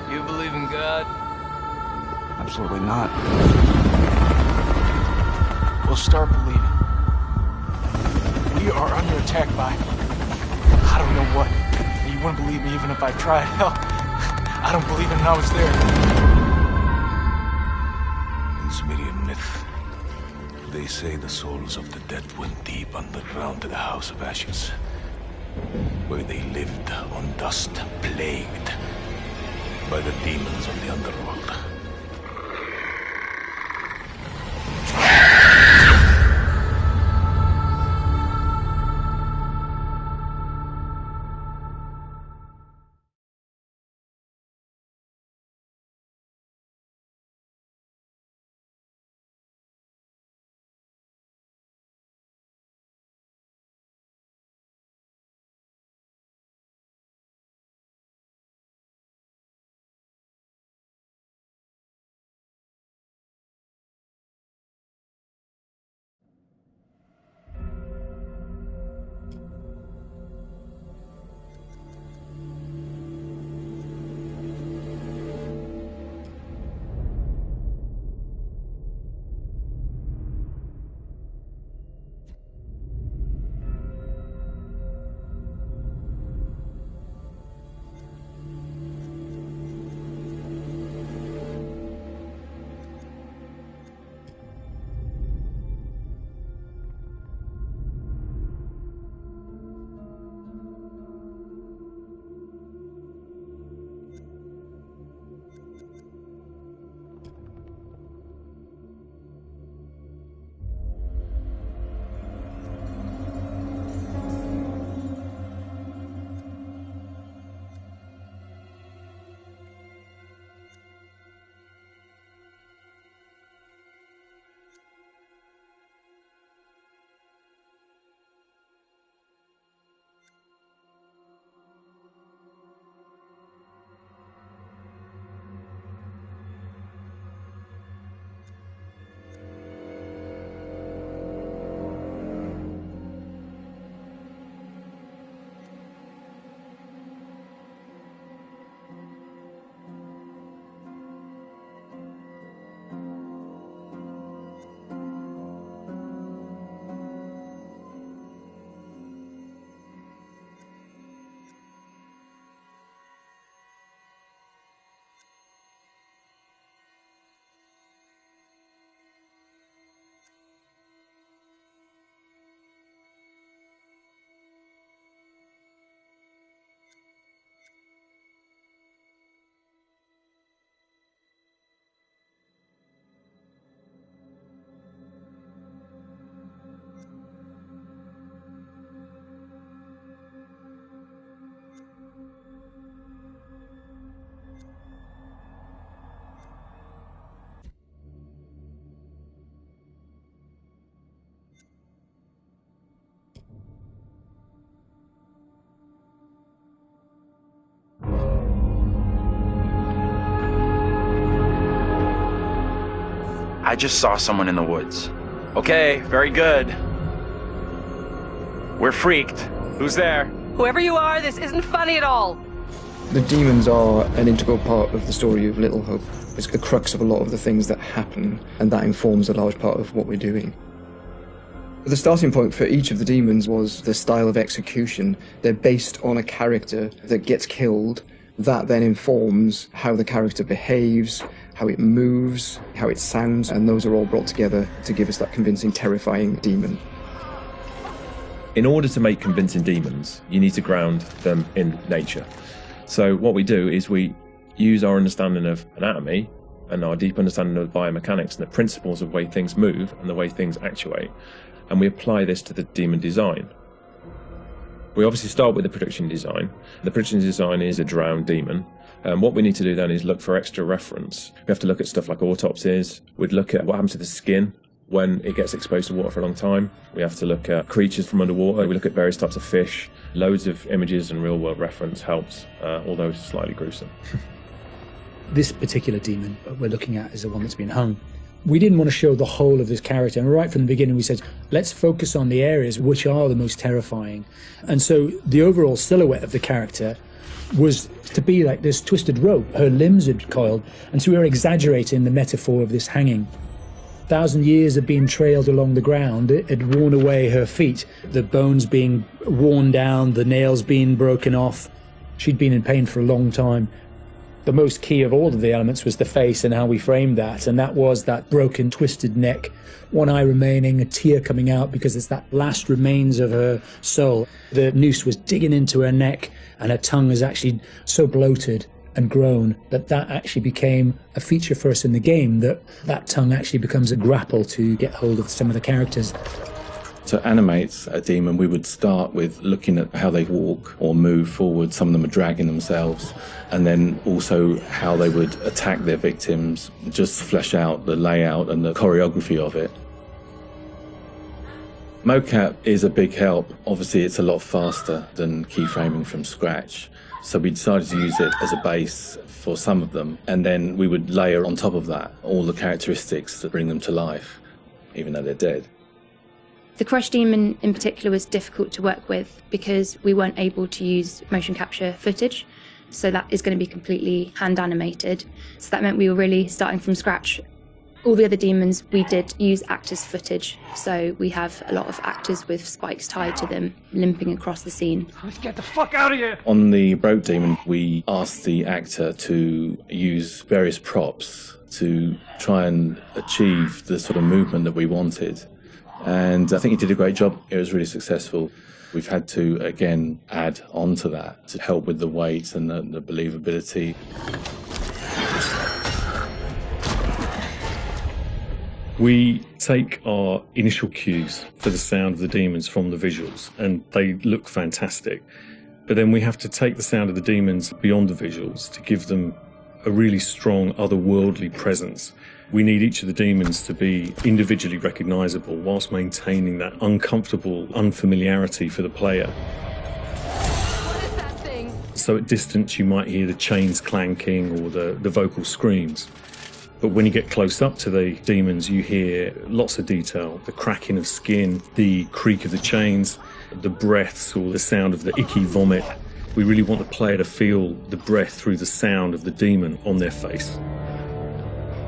You believe in God? Absolutely not. We'll start believing. We We are under attack by... I don't know what. You wouldn't believe me even if I tried. Hell, I don't believe it now it's there. In Sumerian myth, they say the souls of the dead went deep underground to the House of Ashes, where they lived on dust, plagued by the demons of the underworld. I just saw someone in the woods. Okay, very good. We're freaked. Who's there? Whoever you are, this isn't funny at all. The demons are an integral part of the story of Little Hope. It's the crux of a lot of the things that happen, and that informs a large part of what we're doing. The starting point for each of the demons was the style of execution. They're based on a character that gets killed. That then informs how the character behaves, how it moves, how it sounds, and those are all brought together to give us that convincing, terrifying demon. In order to make convincing demons, you need to ground them in nature. So what we do is we use our understanding of anatomy and our deep understanding of biomechanics and the principles of the way things move and the way things actuate, and we apply this to the demon design. We obviously start with the production design. The production design is a drowned demon. What we need to do then is look for extra reference. We have to look at stuff like autopsies. We'd look at what happens to the skin when it gets exposed to water for a long time. We have to look at creatures from underwater. We look at various types of fish. Loads of images and real-world reference helps, although it's slightly gruesome. This particular demon we're looking at is the one that's been hung. We didn't want to show the whole of this character, and right from the beginning we said, let's focus on the areas which are the most terrifying. And so the overall silhouette of the character was to be like this twisted rope. Her limbs had coiled, and so we were exaggerating the metaphor of this hanging. 1,000 years had been trailed along the ground. It had worn away her feet, the bones being worn down, the nails being broken off. She'd been in pain for a long time. The most key of all of the elements was the face and how we framed that, and that was that broken, twisted neck, one eye remaining, a tear coming out because it's that last remains of her soul. The noose was digging into her neck, and her tongue is actually so bloated and grown that actually became a feature for us in the game, that tongue actually becomes a grapple to get hold of some of the characters. To animate a demon, we would start with looking at how they walk or move forward. Some of them are dragging themselves, and then also how they would attack their victims, just flesh out the layout and the choreography of it. Mocap is a big help. Obviously, it's a lot faster than keyframing from scratch. So we decided to use it as a base for some of them, and then we would layer on top of that all the characteristics that bring them to life, even though they're dead. The Crush Demon in particular was difficult to work with because we weren't able to use motion capture footage, so that is going to be completely hand animated. So that meant we were really starting from scratch. All the other demons, we did use actors' footage, so we have a lot of actors with spikes tied to them, limping across the scene. Let's get the fuck out of here! On the Broke Demon, we asked the actor to use various props to try and achieve the sort of movement that we wanted. And I think he did a great job. It was really successful. We've had to, again, add on to that to help with the weight and the believability. We take our initial cues for the sound of the demons from the visuals, and they look fantastic. But then we have to take the sound of the demons beyond the visuals to give them a really strong otherworldly presence. We need each of the demons to be individually recognisable whilst maintaining that uncomfortable unfamiliarity for the player. What is that thing? So at distance you might hear the chains clanking or the vocal screams. But when you get close up to the demons, you hear lots of detail, the cracking of skin, the creak of the chains, the breaths or the sound of the icky vomit. We really want the player to feel the breath through the sound of the demon on their face.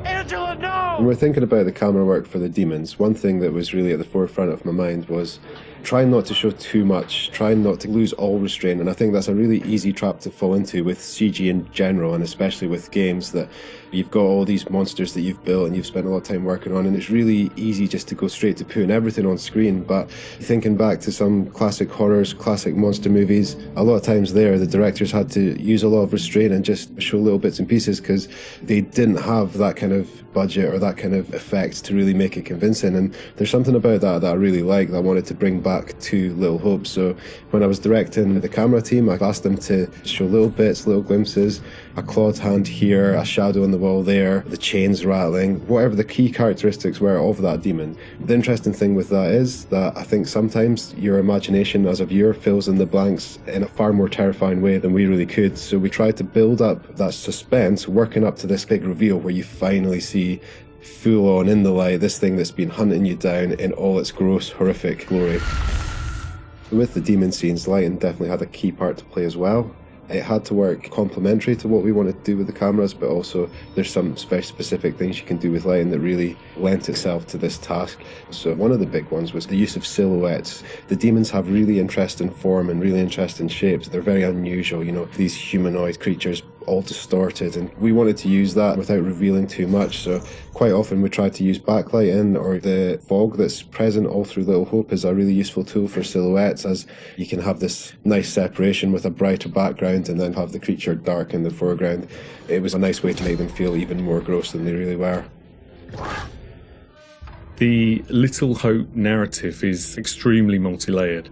Angela, no! When we're thinking about the camera work for the demons, one thing that was really at the forefront of my mind was trying not to show too much, trying not to lose all restraint, and I think that's a really easy trap to fall into with CG in general, and especially with games that you've got all these monsters that you've built and you've spent a lot of time working on, and it's really easy just to go straight to putting everything on screen. But thinking back to some classic horrors, classic monster movies, a lot of times there the directors had to use a lot of restraint and just show little bits and pieces because they didn't have that kind of budget or that kind of effect to really make it convincing. And there's something about that I really like, that I wanted to bring back to Little Hope. So when I was directing the camera team, I asked them to show little bits, little glimpses, a clawed hand here, a shadow on the wall there, the chains rattling, whatever the key characteristics were of that demon. The interesting thing with that is that I think sometimes your imagination as a viewer fills in the blanks in a far more terrifying way than we really could. So we tried to build up that suspense, working up to this big reveal where you finally see full on in the light this thing that's been hunting you down in all its gross, horrific glory. With the demon scenes, lighting definitely had a key part to play as well. It had to work complementary to what we wanted to do with the cameras, but also there's some specific things you can do with lighting that really lent itself to this task. So one of the big ones was the use of silhouettes. The demons have really interesting form and really interesting shapes. They're very unusual, you know, these humanoid creatures all distorted, and we wanted to use that without revealing too much. So quite often we tried to use backlighting, or the fog that's present all through Little Hope is a really useful tool for silhouettes, as you can have this nice separation with a brighter background and then have the creature dark in the foreground. It was a nice way to make them feel even more gross than they really were. The Little Hope narrative is extremely multi-layered,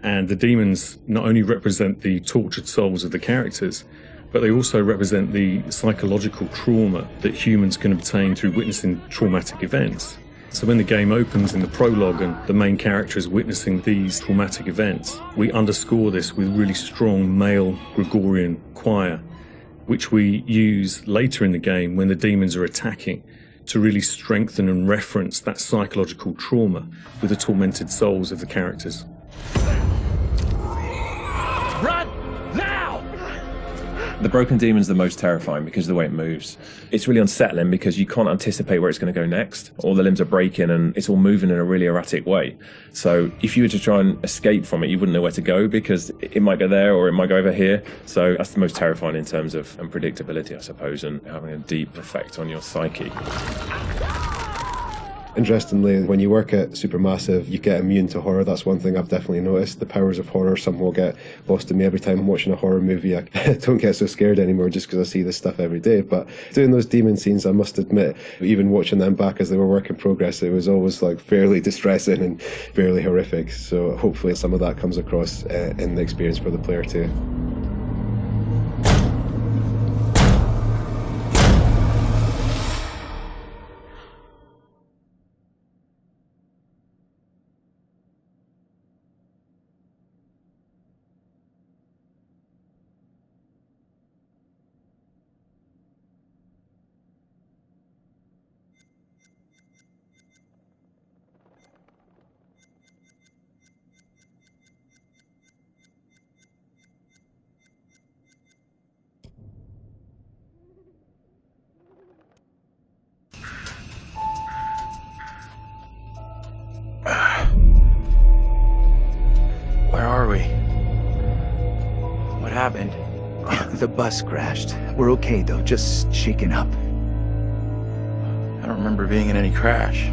and the demons not only represent the tortured souls of the characters, but they also represent the psychological trauma that humans can obtain through witnessing traumatic events. So when the game opens in the prologue and the main character is witnessing these traumatic events, we underscore this with really strong male Gregorian choir, which we use later in the game when the demons are attacking to really strengthen and reference that psychological trauma with the tormented souls of the characters. Run! Now! The broken demon's the most terrifying because of the way it moves. It's really unsettling because you can't anticipate where it's going to go next. All the limbs are breaking and it's all moving in a really erratic way. So if you were to try and escape from it, you wouldn't know where to go because it might go there or it might go over here. So that's the most terrifying in terms of unpredictability, I suppose, and having a deep effect on your psyche. Interestingly, when you work at Supermassive, you get immune to horror. That's one thing I've definitely noticed. The powers of horror somehow get lost in me every time I'm watching a horror movie. I don't get so scared anymore just because I see this stuff every day. But doing those demon scenes, I must admit, even watching them back as they were work in progress, it was always like fairly distressing and fairly horrific. So hopefully some of that comes across in the experience for the player too. Where are we? What happened? The bus crashed. We're okay though, just shaken up. I don't remember being in any crash.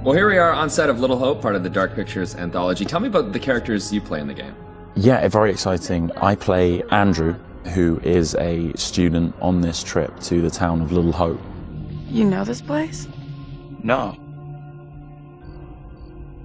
Well, here we are on set of Little Hope, part of the Dark Pictures anthology. Tell me about the characters you play in the game. Yeah, very exciting. I play Andrew, who is a student on this trip to the town of Little Hope. You know this place? No.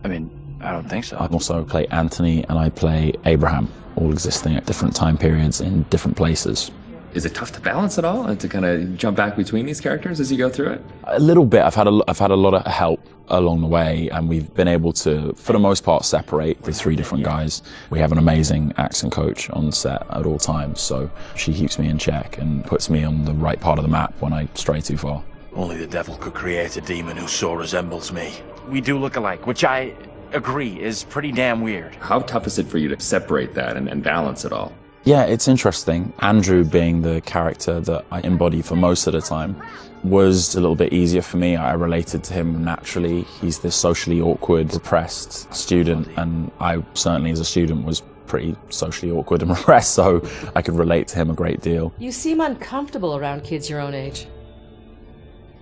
I mean, I don't think so. I also play Anthony and I play Abraham, all existing at different time periods in different places. Is it tough to balance it all and to kind of jump back between these characters as you go through it? A little bit. I've had a lot of help along the way, and we've been able to, for the most part, separate the three different guys. We have an amazing accent coach on set at all times, so she keeps me in check and puts me on the right part of the map when I stray too far. Only the devil could create a demon who so resembles me. We do look alike, which I agree is pretty damn weird. How tough is it for you to separate that and balance it all? Yeah, it's interesting. Andrew, being the character that I embody for most of the time, was a little bit easier for me. I related to him naturally. He's this socially awkward, depressed student, and I certainly as a student was pretty socially awkward and repressed, so I could relate to him a great deal. You seem uncomfortable around kids your own age.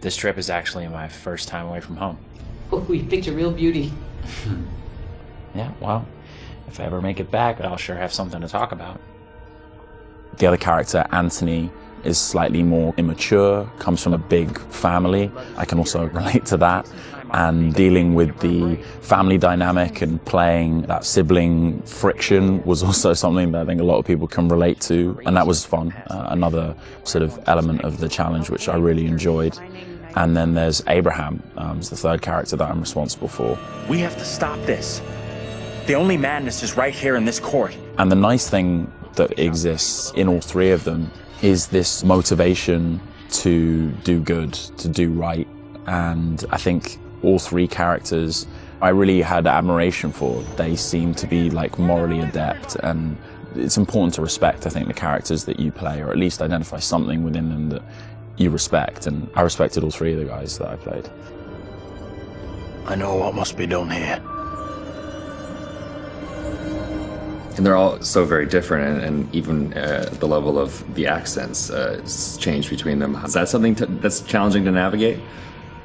This trip is actually my first time away from home. Oh, you picked a real beauty. Yeah, well, if I ever make it back, I'll sure have something to talk about. The other character, Anthony, is slightly more immature, comes from a big family. I can also relate to that. And dealing with the family dynamic and playing that sibling friction was also something that I think a lot of people can relate to. And that was fun. Another sort of element of the challenge, which I really enjoyed. And then there's Abraham, who's the third character that I'm responsible for. We have to stop this. The only madness is right here in this court. And the nice thing that exists in all three of them is this motivation to do good, to do right. And I think all three characters I really had admiration for. They seem to be like morally adept, and it's important to respect, I think, the characters that you play, or at least identify something within them that you respect. And I respected all three of the guys that I played. I know what must be done here. And they're all so very different, and even the level of the accents change between them. Is that something that's challenging to navigate?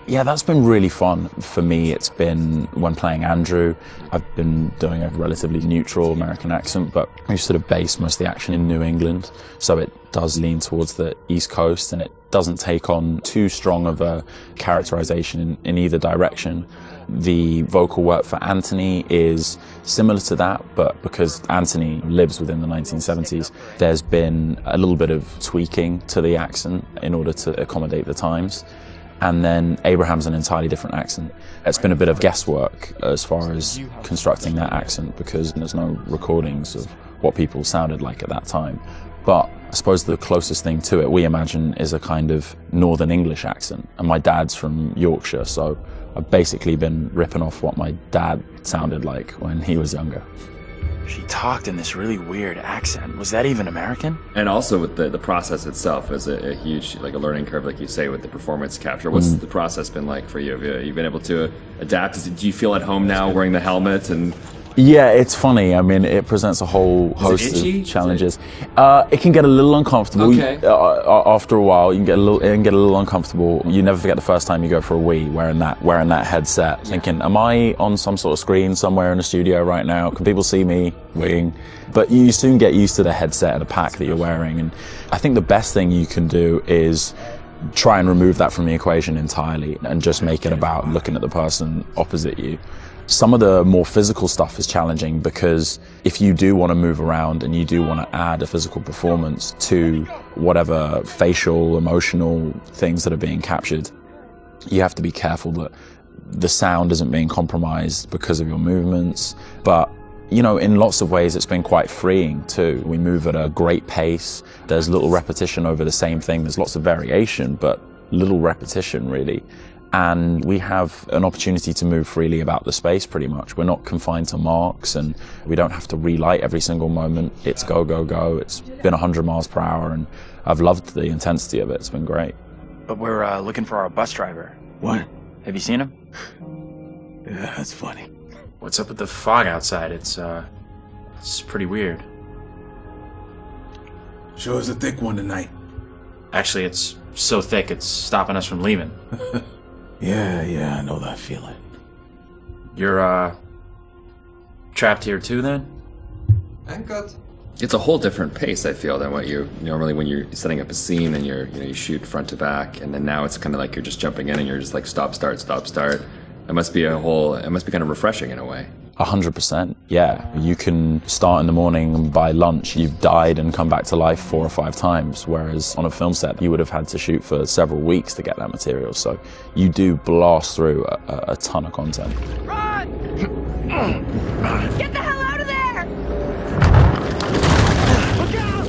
Yeah, that's been really fun for me. It's been, when playing Andrew, I've been doing a relatively neutral American accent, but we sort of base most of the action in New England, so it does lean towards the East Coast, and it doesn't take on too strong of a characterization in either direction. The vocal work for Anthony is similar to that, but because Anthony lives within the 1970s, there's been a little bit of tweaking to the accent in order to accommodate the times. And then Abraham's an entirely different accent. It's been a bit of guesswork as far as constructing that accent, because there's no recordings of what people sounded like at that time. But I suppose the closest thing to it we imagine is a kind of Northern English accent. And my dad's from Yorkshire, so I've basically been ripping off what my dad sounded like when he was younger. She talked in this really weird accent. Was that even American? And also with the process itself is a huge, like a learning curve, like you say, with the performance capture. What's the process been like for you? Have you been able to adapt? Do you feel at home now wearing the helmet and... Yeah, it's funny. I mean, it presents a whole host of challenges. It can get a little uncomfortable. Okay. After a while, it can get a little uncomfortable. You never forget the first time you go for a wee wearing that headset, thinking, am I on some sort of screen somewhere in the studio right now? Can people see me weeing? But you soon get used to the headset and the pack that you're wearing. And I think the best thing you can do is try and remove that from the equation entirely and just make it about looking at the person opposite you. Some of the more physical stuff is challenging because if you do want to move around and you do want to add a physical performance to whatever facial, emotional things that are being captured, you have to be careful that the sound isn't being compromised because of your movements. But, you know, in lots of ways, it's been quite freeing too. We move at a great pace. There's little repetition over the same thing. There's lots of variation, but little repetition really. And we have an opportunity to move freely about the space pretty much. We're not confined to marks and we don't have to relight every single moment. It's go, go, go. It's been 100 miles per hour and I've loved the intensity of it. It's been great. But we're looking for our bus driver. What? Have you seen him? Yeah, that's funny. What's up with the fog outside? It's pretty weird. Sure is a thick one tonight. Actually, it's so thick it's stopping us from leaving. Yeah, I know that feeling. You're, trapped here too, then? I'm good. It's a whole different pace, I feel, than what you normally when you're setting up a scene and you shoot front to back, and then now it's kind of like you're just jumping in and you're just like stop, start. It must be kind of refreshing in a way. 100%, yeah. You can start in the morning and by lunch you've died and come back to life 4 or 5 times, whereas on a film set you would have had to shoot for several weeks to get that material. So you do blast through a ton of content. Run! Get the hell out of there! Look out!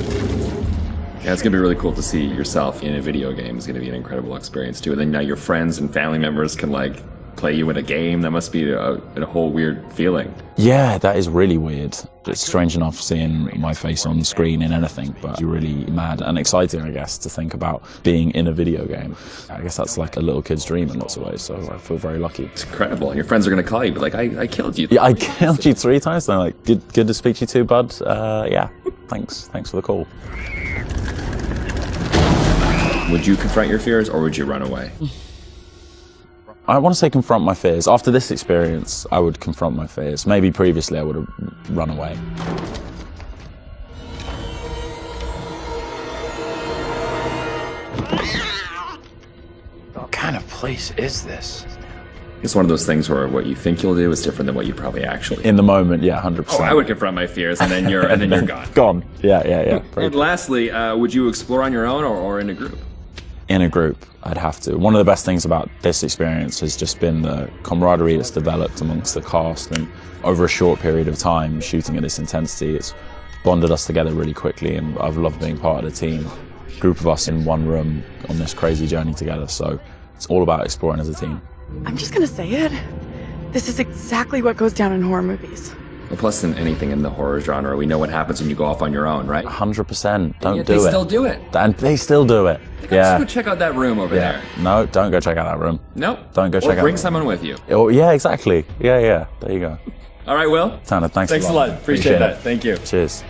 Yeah, it's gonna be really cool to see yourself in a video game. It's gonna be an incredible experience too. And then now your friends and family members can like play you in a game. That must be a whole weird feeling. Yeah, that is really weird. It's strange enough seeing my face on screen in anything, but you're really mad and exciting, I guess, to think about being in a video game. I guess that's like a little kid's dream in lots of ways, so I feel very lucky. It's incredible. And your friends are going to call you, but like, I killed you. Yeah, I killed you 3 times. And they're like, good to speak to you too, bud. Yeah, thanks for the call. Would you confront your fears or would you run away? I want to say confront my fears. After this experience, I would confront my fears. Maybe previously I would have run away. What kind of place is this? It's one of those things where what you think you'll do is different than what you probably actually do. In the moment, yeah, 100%. Oh, I would confront my fears and then you're gone. Gone. Yeah. And lastly, would you explore on your own or in a group? In a group, I'd have to. One of the best things about this experience has just been the camaraderie that's developed amongst the cast, and over a short period of time shooting at this intensity, it's bonded us together really quickly, and I've loved being part of the team. A group of us in one room on this crazy journey together, so it's all about exploring as a team. I'm just gonna say it. This is exactly what goes down in horror movies. Well, plus than anything in the horror genre, we know what happens when you go off on your own, right? 100%. Don't do it. They still do it. And they still do it. Let's go check out that room over there. No, don't go check out that room. Nope. Don't go check out. Or bring someone with you. Oh, yeah, exactly. Yeah. There you go. All right, Will. Tanner, thanks a lot. Appreciate that. Thank you. Cheers.